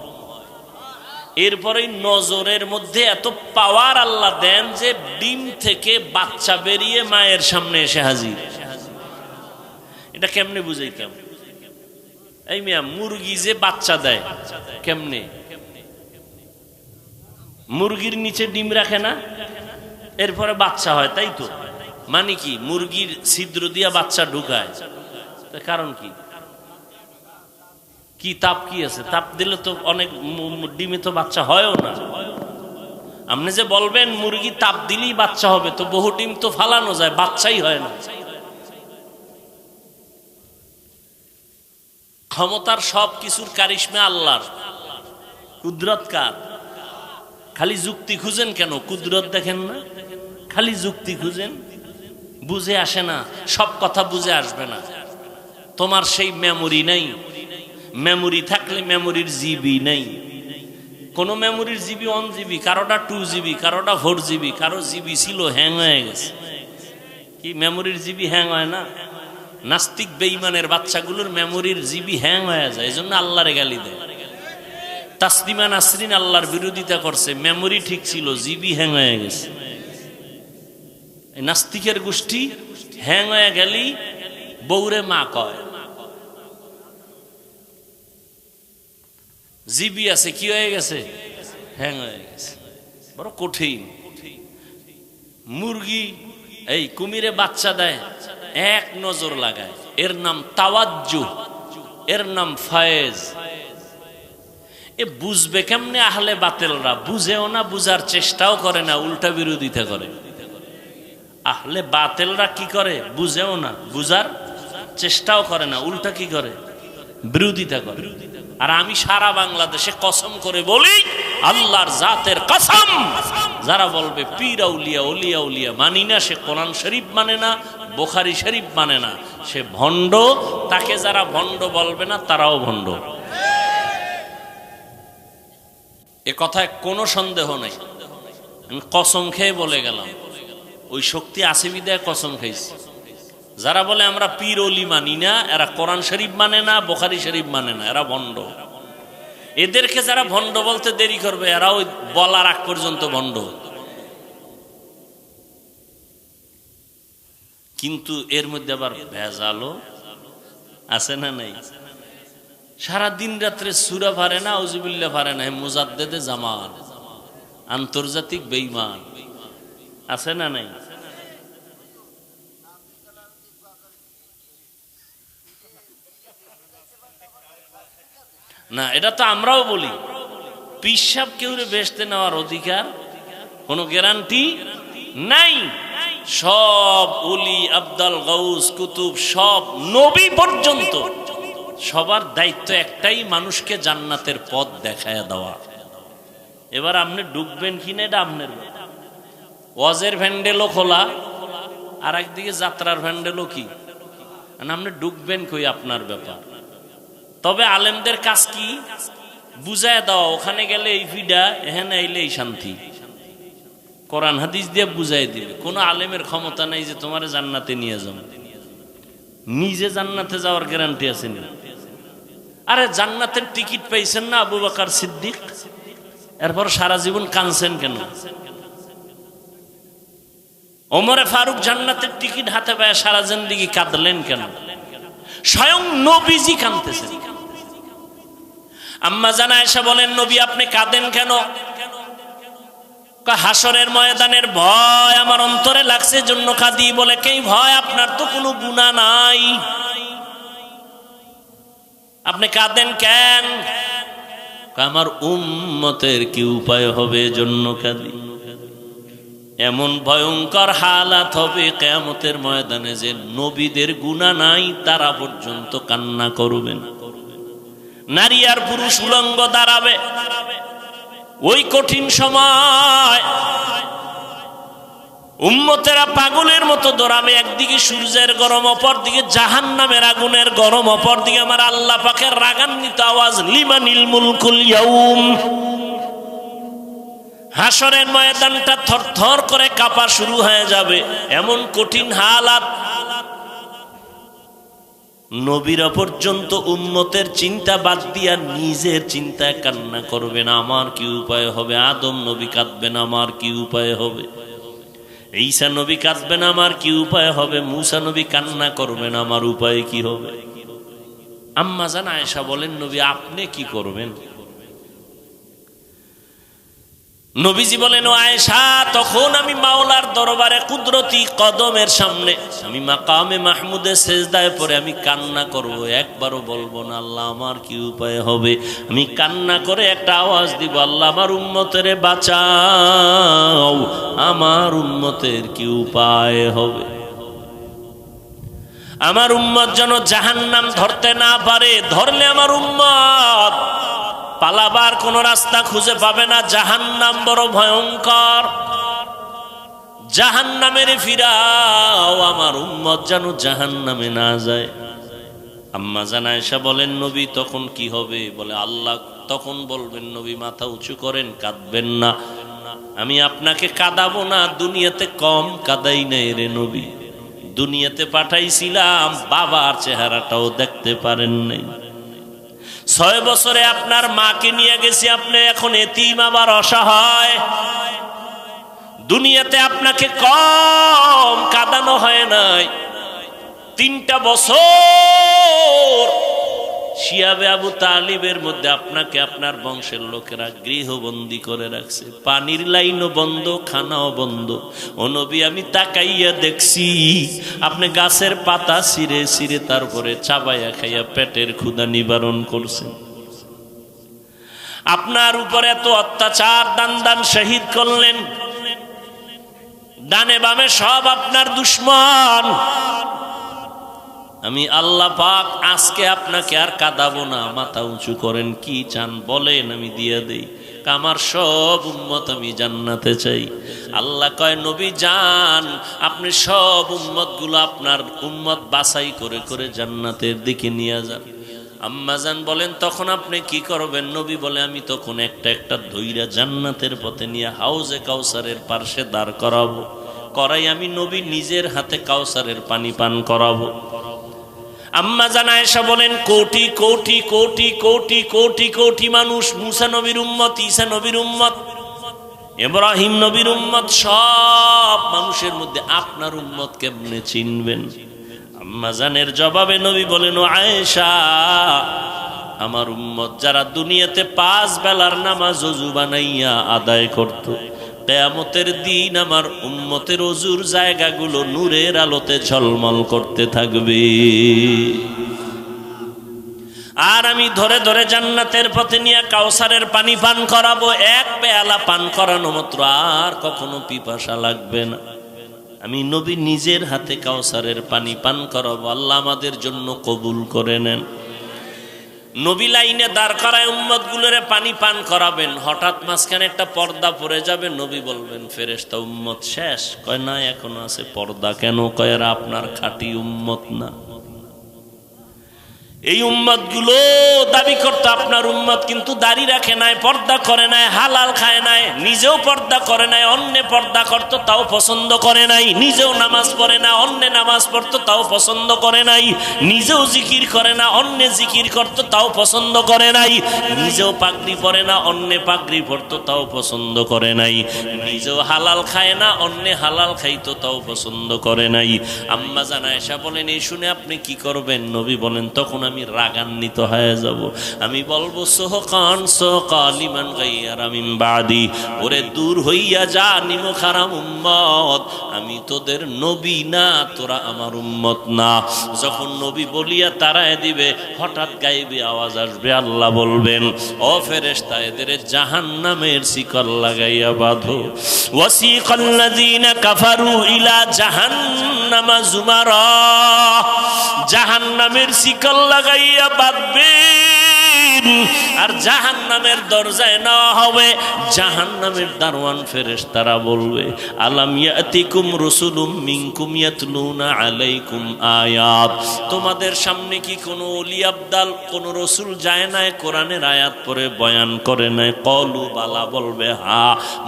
এরপরে নজরের মধ্যে এত পাওয়ার আল্লাহ দেন যে ডিম থেকে বাচ্চা বেরিয়ে মায়ের সামনে এসে হাজির। এটা কেমনে বুঝাইতাম? এই মিয়া, মুরগি যে বাচ্চা দেয় কেমনে? মুরগির নিচে ডিম রাখে না, এরপরে বাচ্চা হয়, তাই তো? মানে কি, মুরগির ছিদ্র দিয়া বাচ্চা ঢুকায়। কারণ কি? কি তাপ কি আছে? তাপ দিলে তো অনেক ডিমে তো বাচ্চা হয়ও না। আপনি যে বলবেন মুরগি তাপ দিলেই বাচ্চা হবে, তো বহু ডিম তো ফালানো যায়, বাচ্চাই হয় না। ক্ষমতার সব কিছুর কারিশমা আল্লাহর, কুদরত কার? খালি যুক্তি খুঁজেন কেন? কুদরত দেখেন না? খালি যুক্তি খুঁজেন, বুঝে আসে না, সব কথা বুঝে আসবে না। তোমার সেই মেমোরি নাই। মেমোরি থাকলে মেমোরির জিবি নাই। কোন মেমোরির জিবি 1 জিবি, কারোটা 2 জিবি, কারোটা 4 জিবি, কারো জিবি ছিল হ্যাং হয়ে গেছে। কি মেমোরির জিবি হ্যাং হয় না? নাস্তিক বেঈমানের বাচ্চাগুলোর মেমোরির জিবি হ্যাং হয়ে যায়, এজন্য আল্লাহরে গালি দেয়। তাসলিমা নাসরিন আল্লাহর বিরোধিতা করছে, মেমোরি ঠিক ছিল, জিবি হ্যাং হয়ে গেছে। নাস্তিকের গোষ্ঠী হ্যাং হয়ে গেলি বউরে মা কয়। জিবি আছে, কি হয়ে গেছে? হ্যাং হয়ে গেছে। বড় কঠিন। মুরগি এই কুমিরে বাচ্চা দেয়, এক নজর লাগায়, এর নাম তাওয়াজ্জু। এর নাম ফয়েজ। এ বুঝবে কেমনে? আহলে বাতিলরা বুঝেও না, বুঝার চেষ্টাও করে না, উল্টা বিরোধিতা করে। আহলে বাতিলরা কি করে? বুঝেও না, বুঝার চেষ্টাও করে না, উল্টা কি করে? বিরোধিতা করে। আর আমি সারা বাংলাদেশে কসম করে বলি, আল্লাহর জাতের কসম, যারা বলবে পীর আউলিয়া ওলিয়া উলিয়া মানি না, সে কোরআন শরীফ মানে না, বুখারী শরীফ মানে না, সে ভণ্ড। তাকে যারা ভণ্ড বলবে না, তারাও ভণ্ড। এ কথায় কোনো সন্দেহ নেই। আমি কসম খেয়ে বলে গেলাম, ওই শক্তি আছে বিদায় কসম খাইছি। যারা বলে আমরা পীর ওলি মানি না, এরা কোরআন শরীফ মানে না, বুখারী শরীফ মানে না, এরা ভণ্ড। এদেরকে যারা ভণ্ড বলতে দেরি করবে, এরা ওই বলার আগ পর্যন্ত ভণ্ড। কিন্তু এর মধ্যে আবার ভেজালও আছে না নাই? সারা দিন রাত্রে সূরা পারে না, আউযুবিল্লাহ পারে না, মুজাদ্দেদে জামান, আন্তর্জাতিক বেঈমান আছে না নাই? না, এটা তো আমরাও বলি, পিসাব কেউ বেচতে নেওয়ার অধিকার কোনো গ্যারান্টি নাই। সব ওলি, আব্দাল, গাউস, কুতুব, সব নবী পর্যন্ত সবার দায়িত্ব একটাই, মানুষকে জান্নাতের পথ দেখায় দেওয়া। এবার আপনি ঢুকবেন কিনা এটা আপনার ব্যাপার। ওয়াজের ভ্যান্ডেলও খোলা, আর একদিকে যাত্রার ভ্যান্ডেলও কি, আপনি ঢুকবেন কই আপনার ব্যাপার। তবে আলেমদের কাজ কি? বুঝায় দেওয়া, ওখানে গেলে এই ফিডা, এখানে আইলে এই শান্তি। কোরআন হাদিস দিয়ে বুঝাই দিবে। কোনো আলেমের ক্ষমতা নেই যে তোমার জান্নাতে নিয়ে যাও। নিজে জান্নাতে যাওয়ার গ্যারান্টি আছে না? আরে জান্নাতের টিকিট পাইছেন না আবু বকর সিদ্দিক, এরপর সারা জীবন কাঁদছেন কেন? ওমরে ফারুক জান্নাতের টিকিট হাতে পায় সারা জিন্দেগি কাঁদলেন কেন? স্বয়ং নবীজি কাঁদতেছেন। আম্মা জান আয়েশা বলেন, নবী আপনি কাঁদেন কেন? হাসরের ময়দানের ভয় আমার অন্তরে লাগছে, জন্য কাঁদি। বলে কে ভয়? আপনার তো কোনো গুনাহ নাই, আপনি কাঁদেন কেন? আমার উম্মতের কি উপায় হবে, জন্য কাঁদি। এমন ভয়ঙ্কর হালাত হবে কিয়ামতের ময়দানে যে নবীদের গুনাহ নাই, তারা পর্যন্ত কান্না করবেন। নারী আর পুরুষ উলঙ্গ দাঁড়াবে ওই কঠিন সময়। উম্মতেরা পাগলের মতো দৌড়াবে, একদিকে সূর্যের গরম, অপর দিকে জাহান্নামের আগুনের গরম, অপর দিকে আমার আল্লাহ পাকের রাগান্বিত আওয়াজ, লিমানিল মুলকুল ইয়াউম। হাসরের ময়দানটা থরথর করে কাঁপা শুরু হয়ে যাবে, এমন কঠিন হালাত। নবীরা পর্যন্ত উম্মতের চিন্তা বাদ দিয়া নিজের চিন্তায় কান্না করবেন, আমার কি উপায় হবে। আদম নবী কাঁদবেন, আমার কি উপায় হবে। ঈসা নবী কাঁদবেন, আমার কি উপায় হবে। মুসা নবী কান্না করবেন, আমার উপায় কি হবে। আম্মা জান আয়েশা বলেন, নবী আপনি কি করবেন? নবীজি বলেন, ও আয়েশা, তখন আমি মাওলার দরবারে কুদরতি কদমের সামনে, আমি মাকামে মাহমুদে সেজদায় পড়ে আমি কান্না করব, একবারও বলবো না আল্লাহ আমার কি উপায় হবে। আমি কান্না করে একটা আওয়াজ দিব, আল্লাহ আমার উম্মতের বাঁচাও, আমার উম্মতের কি উপায় হবে। আমার উম্মত যেন জাহান্নাম ধরতে না পারে, ধরলে আমার উম্মত পালাবার কোন রাস্তা খুঁজে পাবে না। জাহান্নাম বড় ভয়ঙ্কর, জাহান্নামের ফিরাও, আমার উম্মত যেন জাহান্নামে না যায়। আম্মা জান আয়েশা বলেন, নবী তখন কি হবে? বলে আল্লাহ তখন বলবেন, নবী মাথা উঁচু করেন, কাঁদবেন না, আমি আপনাকে কাঁদাবো না। দুনিয়াতে কম কাঁদাই নাই রে নবী, দুনিয়াতে পাঠাইছিলাম, বাবার চেহারাটাও দেখতে পারেন নাই। 6 বছরে আপনার মাকে নিয়ে গেছি, আপনি এখন এতিম আবার অসহায়। দুনিয়াতে আপনাকে কম কাঁদানো হয় নাই। 3টা বছর শিয়াবে আবু তালিবের মধ্যে আপনাকে আপনার বংশের লোকেরা গৃহবন্দী করে রাখছে, পানির লাইনও বন্ধ, খানাও বন্ধ। ও নবী, আমি তাকাইয়া দেখছি আপনি গাছের পাতা ছিঁড়ে ছিঁড়ে তারপরে চাবাইয়া খাইয়া পেটের ক্ষুধা নিবারণ করছেন। আপনার উপরে এত অত্যাচার, দান দান শহীদ করলেন, ডানে বামে সব আপনার দুশ্মন। আমি আল্লাহ পাক আজকে আপনাকে আর কাঁদাবো না, মাথা উঁচু করেন, কি চান বলেন, আমি দিয়ে দেই। আমার সব উম্মত আমি জান্নাতে চাই। আল্লাহ কয়, নবী যান, আপনি সব উম্মত গুলো আপনার উম্মত বাছাই করে করে জান্নাতের দিকে নিয়ে যান। আম্মাজান বলেন, তখন আপনি কি করবেন? নবী বলে, আমি তখন একটা একটা ধইরা জান্নাতের পথে নিয়ে হাউজে কাউসারের পার্শ্বে দাঁড় করাবো, করাই আমি নবী নিজের হাতে কাউসারের পানি পান করাবো। আম্মাজান আয়েশা বলেন, কোটি কোটি কোটি কোটি কোটি কোটি মানুষ, মুসা নবীর উম্মত, ঈসা নবীর উম্মত, ইব্রাহিম নবীর উম্মত, সব মানুষের মধ্যে আপনার উম্মত কেমনে চিনবেন? আম্মাজানের জবাবে নবী বলেন, ও আয়েশা, আমার উম্মত যারা দুনিয়াতে 5 বেলার নামাজ ওযু বানাইয়া আদায় করত, কিয়ামতের দিন আমার উম্মতের ওযুর জায়গাগুলো নূরের আলোতে ঝলমল করতে থাকবে। আর আমি ধরে ধরে জান্নাতের পথে নিয়ে কাউসারের পানি পান করাবো। এক পেয়ালা পান করানো মাত্র আর কখনো পিপাসা লাগবে না। আমি নবী নিজের হাতে কাউসারের পানি পান করাবো। আল্লাহ আমাদের জন্য কবুল করে নেন। নবী লাইনে দাঁড় করায় উম্মত গুলোরে পানি পান করাবেন। হঠাৎ মাঝখানে একটা পর্দা পড়ে যাবে, নবী বলবেন, ফেরেশতা, উম্মত শেষ? কয় না, এখনো আছে। পর্দা কেন? কয় এরা আপনার খাঁটি উম্মত না। এই উম্মত গুলো দাবি করতো আপনার উম্মত, কিন্তু দাড়ি রাখে নাই, পর্দা করে নাই, হালাল খায় নাই, নিজেও পর্দা করে নাই, অন্যে পর্দা করতো তাও পছন্দ করে নাই, নিজেও নামাজ পড়ে না, অন্যে নামাজ পড়তো তাও পছন্দ করে নাই, নিজেও জিকির করে না, অন্যে জিকির করতো তাও পছন্দ করে নাই, নিজেও পাগড়ি পরে না, অন্যে পাগড়ি পরতো তাও পছন্দ করে নাই, নিজেও হালাল খায় না, অন্যে হালাল খাইতো তাও পছন্দ করে নাই। আম্মা জান আয়েশা বলেন, এই শুনে আপনি কি করবেন? নবী বলেন, তখন আমি রাগান্বিত হয়ে যাব। আমি বলবো, সোহকান সোহকালিমান গাইয়ারা মিন বাদি, ওরে দূর হইয়া যা নিমক হারাম উম্মত, আমি তোদের নবী না, তোরা আমার উম্মত না। যখন নবী বলিয়া তারায় দিবে, হঠাৎ গায়েবী আওয়াজ আসবে, আল্লাহ বলবেন, ও ফেরেশতা, এদের জাহান্নামের শিকল লাগাইয়া বাঁধো। ওয়াসিকাল্লাযীনা কাফারু ইলা জাহান্নামা যুমারা, জাহান্নামের শিকল লাগাইয়া বাঁধবেন, আর জাহান্নামের দরজায় নেওয়া হবে। জাহান্নামের দারওয়ান ফেরেশতারা বলবে, আলাম ইয়াতিকুম রাসূলুম মিনকুম ইয়াতলুনা আলাইকুম আয়াত, তোমাদের সামনে কি কোনো ওলি আবদাল, কোনো রসুল যায় নাই, কোরআনের আয়াত পড়ে বয়ান করে নাই? কলু বালা, বলবে হা।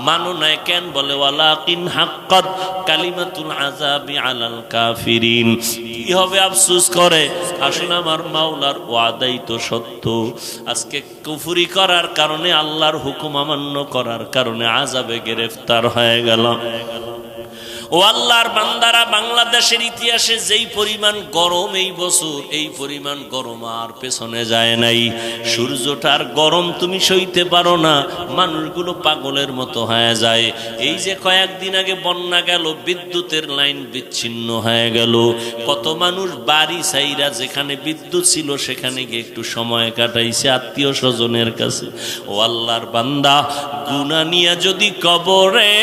মানো নাই কেন? বলে, ওয়ালাকিন হাক্কাত কালিমাতুল আযাবি আলাল কাফিরিন। কি হবে? আফসোস করে, আসলে আমার মাওলার ওয়াদাই তো সত্য। আজকে কুফরি করার কারণে, আল্লাহর হুকুম অমান্য করার কারণে আযাবে গ্রেফতার হয়ে গেল। ও আল্লাহর বান্দারা, বাংলাদেশের ইতিহাসে যেই পরিমাণ গরম এই বছর, এই পরিমাণ গরম আর পেছনে যায় নাই। সূর্যটার গরম তুমি সইতে পারো না, মানুষগুলো পাগলের মতো হয়ে যায়। এই যে কয়েকদিন আগে বন্যা গেল, বিদ্যুতের লাইন বিচ্ছিন্ন হয়ে গেল, কত মানুষ বাড়ি ছাইরা যেখানে বিদ্যুৎ ছিল সেখানে গিয়ে একটু সময় কাটাইছে আত্মীয় স্বজনের কাছে। ও আল্লাহর বান্দা, গুনাহ নিয়ে যদি কবরে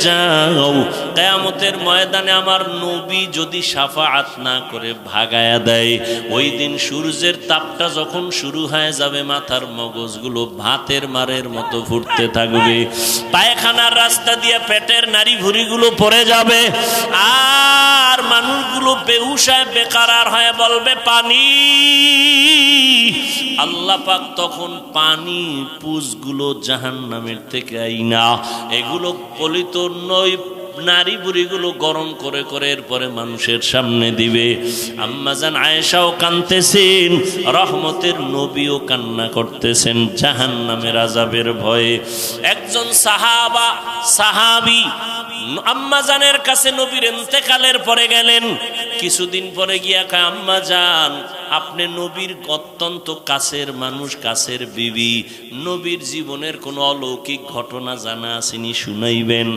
যাও, কিয়ামতের ময়দানে আমার নবী যদি শাফাআত না করে ভাগায়া দেয়, ওই দিন সূর্যের তাপটা যখন শুরু হয়ে যাবে, মাথার মগজগুলো ভাতের মারের মতো ফুটতে থাকবে, পায়খানার রাস্তা দিয়ে পেটের নাড়ি ভুঁড়িগুলো পড়ে যাবে, আর মানুষগুলো বেহুশায় বেকারার হয়ে বলবে, পানি। আল্লাহ পাক তখন পানি পুজগুলো জাহান্নামের থেকে আইনা, এগুলো পলিত নয়, নারী বুড়িগুলো গরম করে করে এরপরে মানুষের সামনে দিবে। আম্মাজান আয়েশাও কাঁদতেছেন, রহমতের নবীও কান্না করতেছেন জাহান্নামের আযাবের ভয়ে। একজন সাহাবী আম্মা জানের কাছে নবীর ইন্তেকালের পরে গেলেন। কিছুদিন পরে গিয়া কয়, আম্মা জান, আপনি নবীর অত্যন্ত কাছের মানুষ, কাছের বিবি, নবীর জীবনের কোনো অলৌকিক ঘটনা জানা আসেনি, শুনাইবেন।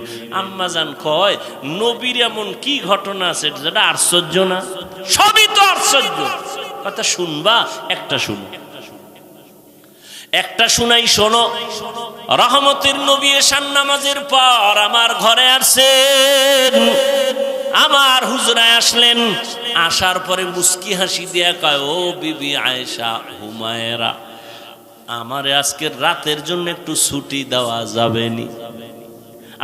আম্মা জান কয়, নবীর এমন কি ঘটনা আছে যেটা আশ্চর্য না? সবই তো আশ্চর্য। কথা শুনবা? একটা শুনো, একটা শুনাই, শোনো। রহমতের নবী এশার নামাজের পর আমার ঘরে আসছেন, আমার হুজরায় আসলেন। আসার পরে মুস্কি হাসি দিয়া কয়, ও বিবি আয়েশা, হুমায়রা, আমারে আজকের রাতের জন্য একটু ছুটি দেওয়া যাবেনি?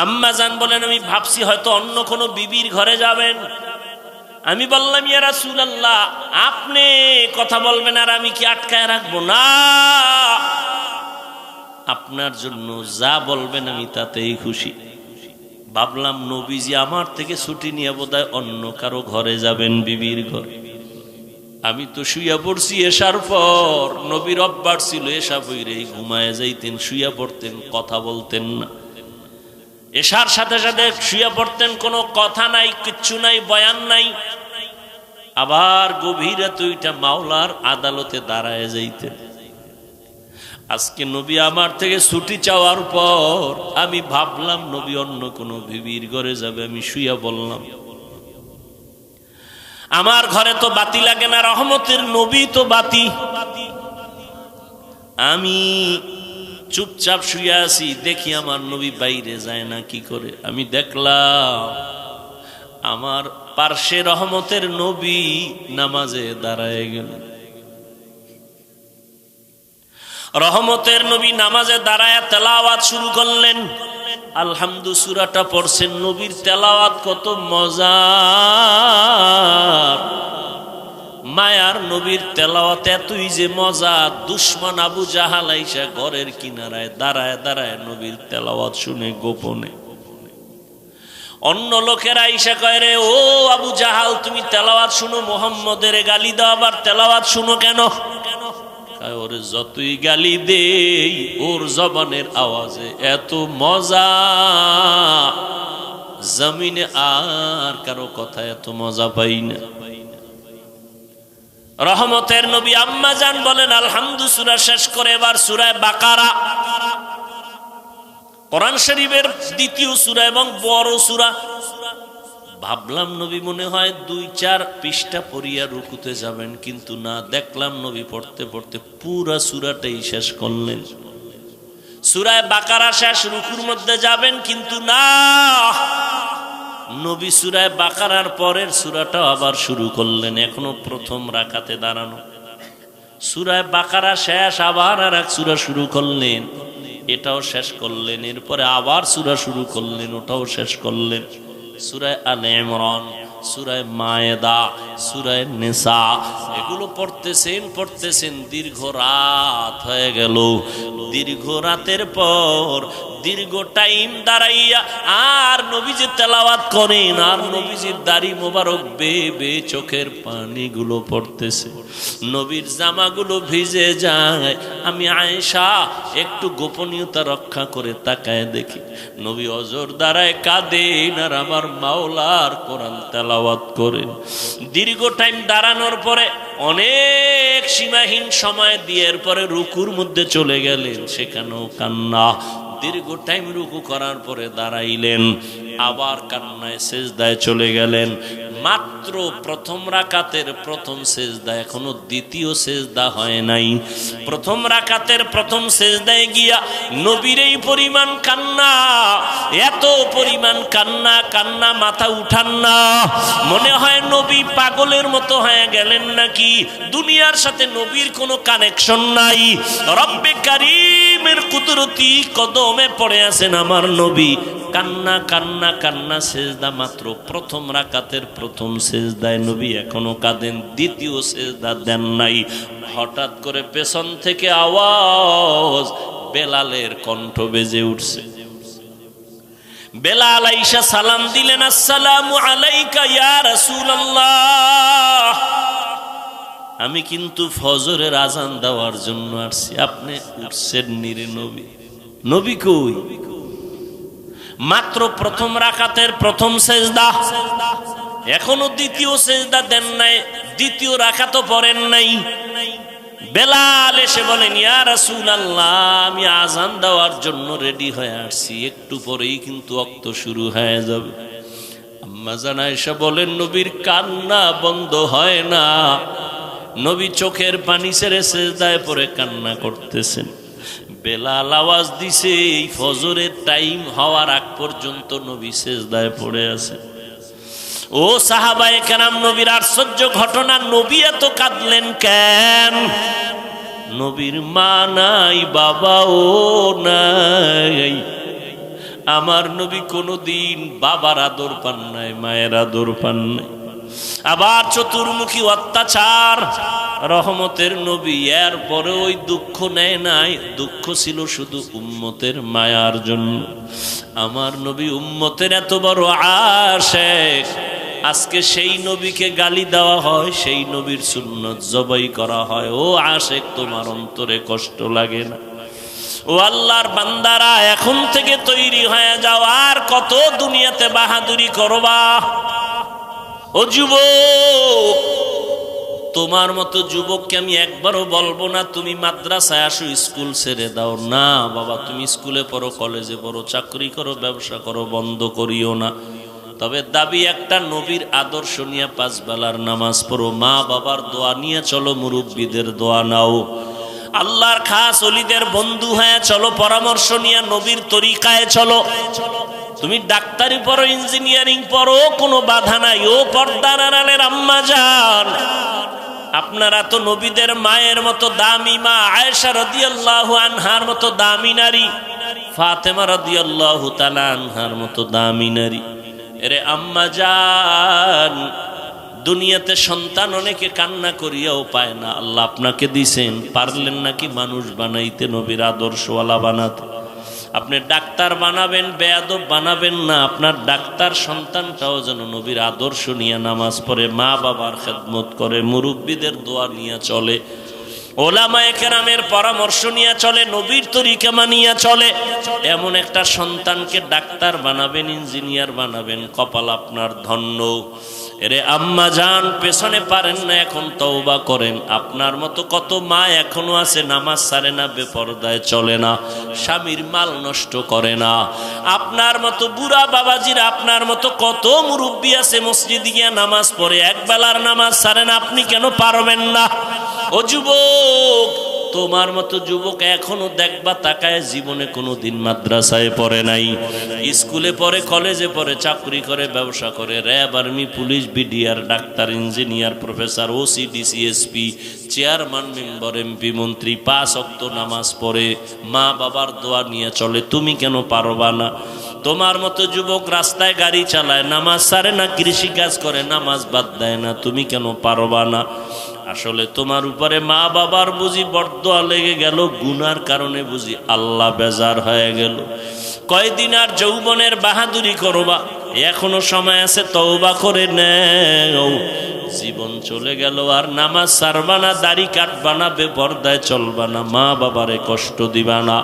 আম্মা জান বলেন, আমি ভাবছি হয়তো অন্য কোনো বিবির ঘরে যাবেন। আমি বললাম, ইয়া রাসূলুল্লাহ, আপনি কথা বলবেন আর আমি কি আটকায় রাখবো? না, আপনার জন্য যা বলবেন আমি তাতেই খুশি। ভাবলাম নবীজি আমার থেকে ছুটি নিয়ে বোধহয় অন্য কারো ঘরে যাবেন, বিবির ঘরে। আমি তো শুইয়া পড়ছি এশার পর। নবীর অভ্যাস ছিল এশা বইরেই ঘুমায় যাইতেন, শুইয়া পড়তেন, কথা বলতেন না। এশার সাথে সাথে শুইয়া পড়তেন, কোনো কথা নাই, কিচ্ছু নাই, বয়ান নাই। আবার গভীর রাতে ওইটা মাওলার আদালতে দাঁড়ায় যাইতেন। আজকে নবী আমার থেকে ছুটি চাওয়ার পর আমি ভাবলাম নবী অন্য কোনো বিবির ঘরে যাবে, আমি শুইয়া বললাম। আমার ঘরে তো বাতি লাগে না, রহমতের নবী তো বাতি। আমি চুপচাপ শুয়ে আছি, দেখি আমার নবী বাইরে যায় না কি করে। আমি দেখলাম আমার পার্শ্বে রহমতের নবী নামাজে দাঁড়ায় গেলেন। রহমতের নবী নামাজে দাঁড়ায় তেলাওয়াত শুরু করলেন। আলহামদু সূরাটা পড়ছেন। নবীর তেলাওয়াত কত মজার! মায়ার নবীর তেলাওয়াত এতই যে মজা, দুশমন আবু জাহাল আইসা ঘরের কিনারায় দাঁড়ায় দাঁড়ায় নবীর তেলাওয়াত শুনে গোপনে। অন্য লোকেরা আইসা কয়, রে ও আবু জাহাল, তুমি তেলাওয়াত শুনো, মুহাম্মদের গালি দাও, আবার তেলাওয়াত শুনো কেন? ওরে যতই গালি দেই, ওর জবানের আওয়াজে এত মজা, জমিনে আর কারো কথা এত মজা পাই না। রহমতের নবী আম্মা জান বলেন, আলহামদু সূরা শেষ করে এবার সূরা বাকারা, কোরআন শরীফের দ্বিতীয় সূরা এবং বড় সূরা। ভাবলাম নবী মনে হয় 2-4 পৃষ্ঠা পড়িয়া রুকুতে যাবেন, কিন্তু না, দেখলাম নবী পড়তে পড়তে পুরা সূরাটাই শেষ করলেন। সূরা বাকারা শেষ, রুকুর মধ্যে যাবেন, কিন্তু না, নবী সূরা বাকারার পরের সূরাটা আবার শুরু করলেন। এখনো প্রথম রাকাতে দাঁড়ানো, সূরা বাকারা শেষ, আবার আর এক সূরা শুরু করলেন, এটাও শেষ করলেন। এরপরে আবার সূরা শুরু করলেন, ওটাও শেষ করলেন। সূরা আলে ইমরান, সূরা মায়েদা, সূরা নিসা, এগুলো পড়তেছেন, দীর্ঘ রাত হয়ে গেল। দীর্ঘ রাতের পর দীর্ঘ টাইম দাঁড়াইয়া আর নবীজি তেলাওয়াত করেন, আর নবীজির দাড়ি মোবারক বেয়ে বেয়ে চোখের পানিগুলো পড়তেছে, নবীর জামাগুলো ভিজে যায়। আমি আয়েশা একটু গোপনীয়তা রক্ষা করে তাকায় দেখি নবী অজর দাঁড়ায় কাঁদেন, আর আমার মাওলার কোরআন তেলাওয়াত করেন। দীর্ঘ টাইম দাঁড়ানোর পরে অনেক সীমাহীন সময় দিয়ে এরপরে রুকুর মধ্যে চলে গেলেন, সেখানেও কান্না। দীর্ঘ টাইম রুকু করার পরে দাঁড়াইলেন, আবার কান্নায় সেজদায় চলে গেলেন। মাত্র প্রথম রাকাতের প্রথম সেজদা, এখনো দ্বিতীয় সেজদা হয় নাই। প্রথম রাকাতের প্রথম সেজদায় গিয়া নবীর এই পরিমাণ কান্না, এত পরিমাণ কান্না, কান্না মাথা উঠান না। মনে হয় নবী পাগলের মতো হয়ে গেলেন নাকি, দুনিয়ার সাথে নবীর কোনো কানেকশন নাই। রব্বে কারীমের কুদরতি কদমে পড়ে আছেন আমার নবী, কান্না কান্না কান্না, সেজদা মাত্র প্রথম রাকাতের প্রথম সেজদায় নবী এখনো কাঁদেন, দ্বিতীয় সেজদা দেন নাই। হঠাৎ করে পেছন থেকে আওয়াজ, বেলালের কণ্ঠ বেজে উঠছে। বেলাল আইসা সালাম দিলেন, আসসালামু আলাইকা ইয়া রাসূলুল্লাহ, আমি কিন্তু ফজরের আজান দেওয়ার জন্য আসছি, আপনি উঠছেন নিরে নবী? নবী কই? মাত্র প্রথম রাকাতের প্রথম সেজদা, এখনো দ্বিতীয় সেজদা দেন নাই, দ্বিতীয় রাকাতও পড়েন নাই। বেলাল এসে বলেন, ইয়া রাসূলুল্লাহ, আমি আজান দেওয়ার জন্য রেডি হয়ে আসছি, একটু পরেই কিন্তু ওয়াক্ত শুরু হয়ে যাবে। আম্মা জান আয়েশা বলেন, নবীর কান্না বন্ধ হয় না, নবী চোখের পানি ছেড়ে সেজদায় পড়ে কান্না করতেছেন। বেলাল আওয়াজ দিছে, এই ফজরের টাইম হওয়ার আগ পর্যন্ত নবী সেজদায় পড়ে আছে। ও সাহাবায়ে কেরাম, নবীর আশ্চর্য ঘটনা, নবী এত কাঁদলেন কেন? নবীর মা নাই, বাবাও নাই। আমার নবী কোনদিন বাবার আদর পান নাই, মায়ের আদর পান নাই। আবার চতুর্মুখী অত্যাচার, রহমতের নবী, এর পরে ওই দুঃখ নেয় নাই। দুঃখ ছিল শুধু উম্মতের মায়ার জন্য। আমার নবী উম্মতের এত বড় আশিক, আজকে সেই নবীকে গালি দেওয়া হয়, সেই নবীর সুন্নত জবাই করা হয়। ও আশিক, তোমার অন্তরে কষ্ট লাগে না? ও আল্লাহর বান্দারা, এখন থেকে তৈরি হয়ে যাও, আর কত দুনিয়াতে বাহাদুরি করবা? ও যুবক, তোমার মতো যুবককে আমি একবারও বলবো না তুমি মাদ্রাসায় আসো, স্কুল ছেড়ে দাও। না বাবা, তুমি স্কুলে পড়ো, কলেজে পড়ো, চাকরি করো, ব্যবসা করো, বন্ধ করিও না। তবে দাবি একটা, নবীর আদর্শ নিয়ে 5 বেলার নামাজ পড়ো, মা বাবার দোয়া নিয়ে চলো, মুরব্বীদের দোয়া নাও, আল্লাহর খাস ওলিদের বন্ধু হয়ে চলো, পরামর্শ নিয়ে নবীর তরিকায় চলো। তুমি ডাক্তারি পড়ো, ইঞ্জিনিয়ারিং পড়ো, কোনো বাধা নাই। ও পর্দার আড়ালের আম্মা জান, আপনারা তো নবীদের মায়ের মতো দামি মা, আয়েশা রাদিয়াল্লাহু আনহার মতো দামি নারী, ফাতেমা রাদিয়াল্লাহু তাআলা আনহার মতো দামি নারী। এরে আম্মা জান, দুনিয়াতে সন্তান অনেকে কান্না করিয়াও পায় না, আল্লাহ আপনাকে দিছেন, পারলেন নাকি মানুষ বানাইতে, নবীর আদর্শওয়ালা বানাতে? আপনি ডাক্তার বানাবেন, বেয়াদব বানাবেন না। আপনার ডাক্তার সন্তানটাও যেন নবীর আদর্শ নিয়ে নামাজ পড়ে, মা বাবার খেদমত করে, মুরব্বীদের দোয়া নিয়ে চলে, ওলামায়ে কেরামের পরামর্শ নিয়ে চলে, নবীর তরিকা মানিয়া চলে। এমন একটা সন্তানকে ডাক্তার বানাবেন, ইঞ্জিনিয়ার বানাবেন, কপাল আপনার ধন্য। এরে আম্মা জান, পেছনে পারেন না, এখন তওবা করেন। আপনার মতো কত মা এখনো আছে, নামাজ ছাড়ে না, বেপরদায় চলে না, স্বামীর মাল নষ্ট করে না। আপনার মতো বুড়া বাবাজিরা, আপনার মতো কত মুরব্বী আছে, মসজিদে গিয়ে নামাজ পড়ে, এক বেলার নামাজ ছাড়ে না। আপনি কেন পারবেন না? ও যুবক, তোমার মতো যুবক এখনো দেখবা তাকায়, জীবনে কোনোদিন মাদ্রাসায় পড়ে নাই, স্কুলে পড়ে, কলেজে পড়ে, চাকরি করে, ব্যবসা করে, RAB, army, police, BDR, doctor, engineer, professor, OC, DC, SP, chairman, member, MP, মন্ত্রী, 5 ওয়াক্ত নামাজ পড়ে, মা বাবার দোয়া নিয়ে চলে। তুমি কেন পারবা না? তোমার মতো যুবক রাস্তায় গাড়ি চালায়, নামাজ ছাড়ে না, কৃষি কাজ করে, নামাজ বাদ দেয় না। তুমি কেন পারবা না? আসলে তোমার উপরে মা বাবার বুঝি বরদোয়া লেগে গেল, গুনার কারণে বুঝি আল্লাহ বেজার হয়ে গেল। কয়দিন আর যৌবনের বাহাদুরি করবা? এখনো সময় আছে, তওবা করে নেও। জীবন চলে গেল, আর নামাজ ছাড়বা না, দাড়ি কাটবা না, বেপরদায় চলবা না, মা বাবারে কষ্ট দিবা না,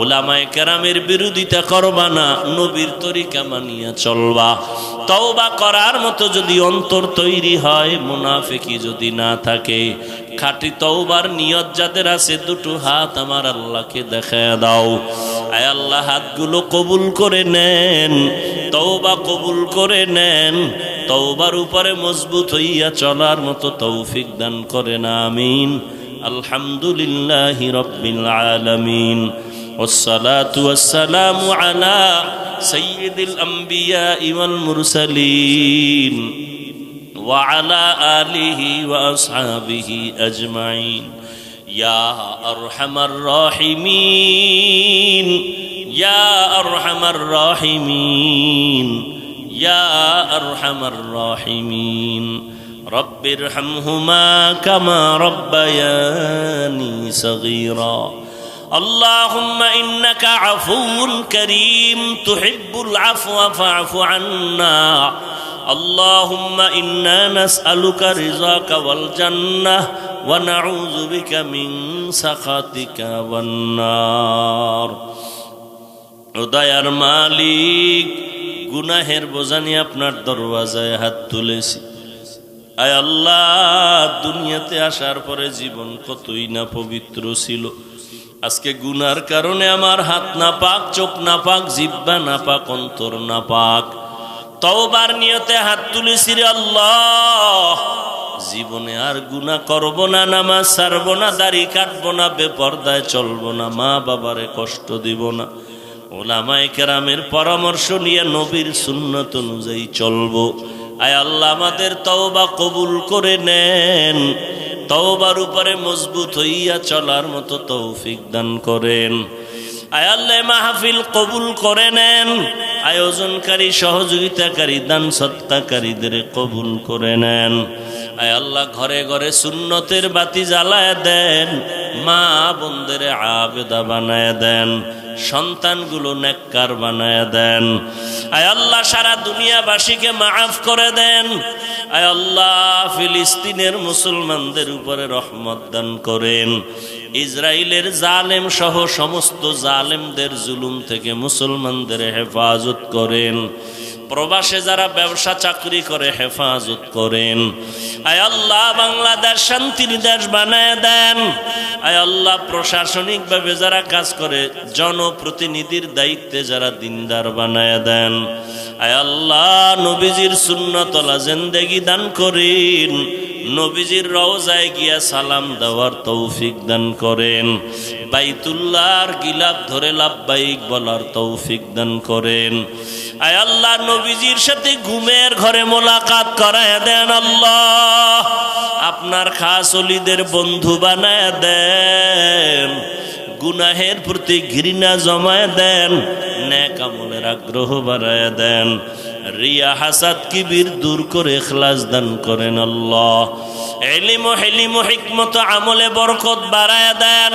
ওলামায়ে কেরামের বিরোধিতা করবা না, নবীর তরিকা মানিয়া চলবা। তওবা করার মতো যদি অন্তর তৈরি হয়, মুনাফিকি যদি না থাকে, খাঁটি তওবার নিয়ত যাদের আছে, দুটো হাত আমার আল্লাহকে দেখায় দাও। আয় আল্লাহ, হাতগুলো কবুল করে নেন, তওবা কবুল করে নেন, তওবার উপরে মজবুত হইয়া চলার মতো তৌফিক দান করেন, আমিন। আলহামদুলিল্লাহি রাব্বিল আলামিন, والصلاة والسلام على سيد الأنبياء والمرسلين وعلى آله وأصحابه أجمعين. يا أرحم الراحمين، يا أرحم الراحمين، يا أرحم الراحمين. رب ارحمهما كما ربياني صغيرا. اللهم إنك عفو كريم تحب العفو فاعف عنا. اللهم إنا نسألك رضاك والجنة ونعوذ بك من سخطك والنار. ও দয়ার মালিক, গুনাহের বোঝা নিয়ে আপনার দরওয়াজায় হাত তুলেছি। আয় আল্লাহ, দুনিয়াতে আসার পরে জীবন কতই না পবিত্র ছিল, আজকে গুনার কারণে আমার হাত না পাক, চোখ না পাক, জিহ্বা না পাক, অন্তর না পাক। তওবার নিয়তে হাত তুলেছি রে আল্লাহ, জীবনে আর গুনাহ করব না, নামাজ ছাড়ব না, দাড়ি কাটব না, বেপরদায় চলব না, মা বাবারে কষ্ট দিব না, ওলামায়ে কেরামের পরামর্শ নিয়ে নবীর সুন্নাত অনুযায়ী চলব। আয় আল্লাহ, আমাদের তওবা কবুল করে নেন, তওবার উপরে মজবুত হইয়া চলার মতো তৌফিক দান করেন। আয় আল্লাহ, মাহফিল কবুল করে নেন, আয়োজনকারী, সহযোগিতাকারী, দান সৎকারীদের কবুল করে নেন। আয় আল্লাহ, ঘরে ঘরে সুন্নতের বাতি জ্বালায় দেন, মা বোনদের আবেদা বানায় দেন, সন্তানগুলো নেককার বানায় দেন। আয় আল্লাহ, সারা দুনিয়াবাসীকে মাফ করে দেন। আয় আল্লাহ, ফিলিস্তিনের মুসলমানদের উপরে রহমত দান করেন। ইসরায়েলের জালেম সহ সমস্ত জালেমদের জুলুম থেকে মুসলমানদের হেফাজত করেন। প্রবাসে যারা ব্যবসা চাকরি করে হেফাজত করেন। আয় আল্লাহ, বাংলাদেশ শান্তির দেশ বানায় দেন। আয় আল্লাহ, প্রশাসনিকভাবে যারা কাজ করে, জনপ্রতিনিধির দায়িত্বে যারা দিনদার বানায় দেন। আয় আল্লাহ, নবীজির সুন্নতলা জিন্দেগি দান করেন, নবীজির রওজায় গিয়া সালাম দেওয়ার তৌফিক দান করেন, বাইতুল্লাহর গিলাফ ধরে লাব্বাইক বলার তৌফিক দান করেন। আয় আল্লাহ, নবীজির সাথে ঘুমের ঘরে মোলাকাত করায় দেন। আল্লাহ, আপনার খাস ওলিদের বন্ধু বানায় দেন, গুনাহের প্রতি ঘৃণা জমায় দেন, নেক আমলের আগ্রহ বাড়ায় দেন, রিয়া হাসাদ কিবির দূর করে ইখলাস দান করেন। আল্লাহ, ইলম ও হিলম ও হিকমত আমলে বরকত বাড়ায় দেন,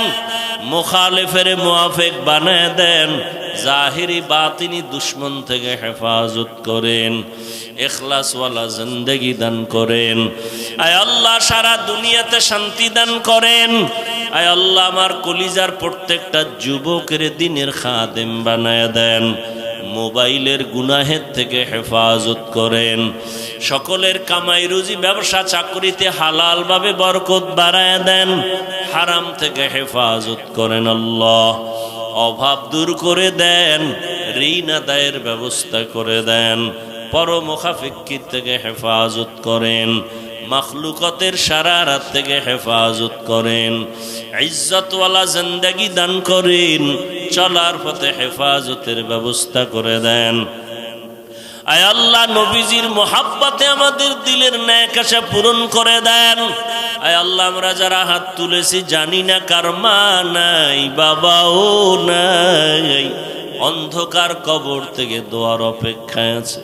মুখালিফের মুআফিক বানায় দেন, জাহিরি বাতিনি দুশ্মন থেকে হেফাজত করেন, ইখলাসওয়ালা জিন্দেগি দান করেন। আয় আল্লাহ, সারা দুনিয়াতে শান্তি দান করেন। আয় আল্লাহ, আমার কলিজার প্রত্যেকটা যুবকের দিনের খাদেম বানায় দেন, মোবাইলের গুনাহের থেকে হেফাজত করেন, সকলের কামাই রুজি ব্যবসা চাকরিতে হালাল ভাবে বরকত বাড়ায় দেন, হারাম থেকে হেফাজত করেন। আল্লাহ, অভাব দূর করে দেন, ঋণ আদায়ের ব্যবস্থা করে দেন, পরমুখাফিক্কির থেকে হেফাজত করেন, মখলুকতের শারারাত থেকে হেফাজত করেন, ইজ্জতওয়ালা জিন্দেগি দান করেন, চলার পথে হেফাজতের ব্যবস্থা করে দেন। আয় আল্লাহ, নবীজির মোহাব্বতে আমাদের দিলের নেক আশা পূরণ করে দেন। আয় আল্লাহ, আমরা যারা হাত তুলেছি জানি না কার মা নাই, বাবাও নাই, অন্ধকার কবর থেকে দোয়ার অপেক্ষায় আছে।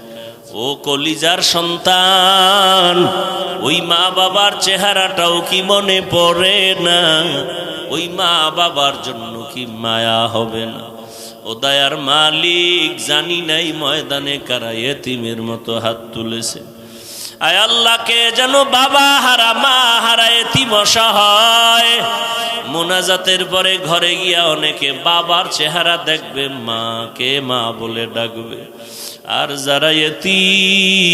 ও কলিজার সন্তান, ওই মা বাবার চেহারাটাও কি মনে পড়ে না? ওই মা বাবার জন্য কি মায়া হবে না? ও দয়ার মালিক, জানি নাই ময়দানে কারা এতিমের মতো হাত তুলেছে। আয় আল্লাহকে যেন বাবা হারা মা হারা এতিম অসহায়, মোনাজাতের পরে ঘরে গিয়া অনেকে বাবার চেহারা দেখবে, মাকে মা বলে ডাকবে। আর যারা এতিম,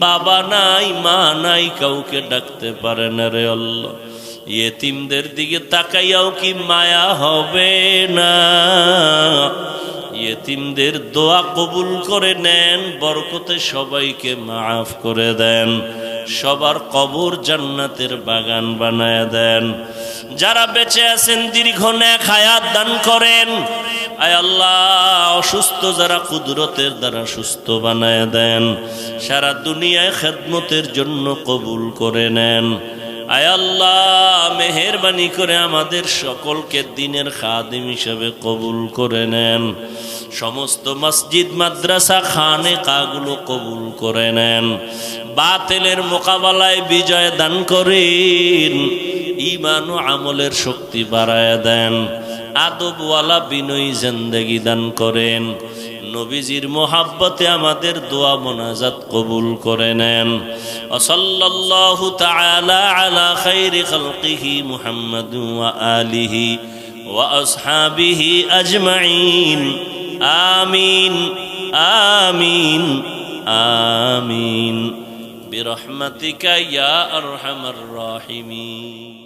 বাবা নাই মা নাই, কাউকে ডাকতে পারে না রে আল্লাহ, এতিমদের দিকে তাকাইয়াও কি মায়া হবে না? এতিমদের দোয়া কবুল করে নেন, বরকতে সবাইকে মাফ করে দেন, সবার কবর জান্নাতের বাগান বানায় দেন। যারা বেঁচে আছেন দীর্ঘ নেক হায়াত দান করেন। আয় আল্লাহ, অসুস্থ যারা কুদরতের দ্বারা সুস্থ বানায় দেন, সারা দুনিয়ায় খেদমতের জন্য কবুল করে নেন। আয় আল্লাহ, মেহেরবানি করে আমাদের সকলকে দিনের খাদিম হিসেবে কবুল করে নেন, সমস্ত মসজিদ মাদ্রাসা খানেকাগুলো কবুল করে নেন, বাতিলের মোকাবেলায় বিজয় দান করেন, ঈমান ও আমলের শক্তি বাড়ায় দেন, আদবওয়ালা বিনয়ী জিন্দেগি দান করেন, নবীজির মোহাব্বতে আমাদের দোয়া মোনাজাত কবুল করে নেন। সাল্লাল্লাহু তাআলা আলা খাইরি খালকিহি মুহাম্মাদ ওয়া আলিহি وأصحابه أجمعين آمين آمين آمين برحمتك يا أرحم الراحمين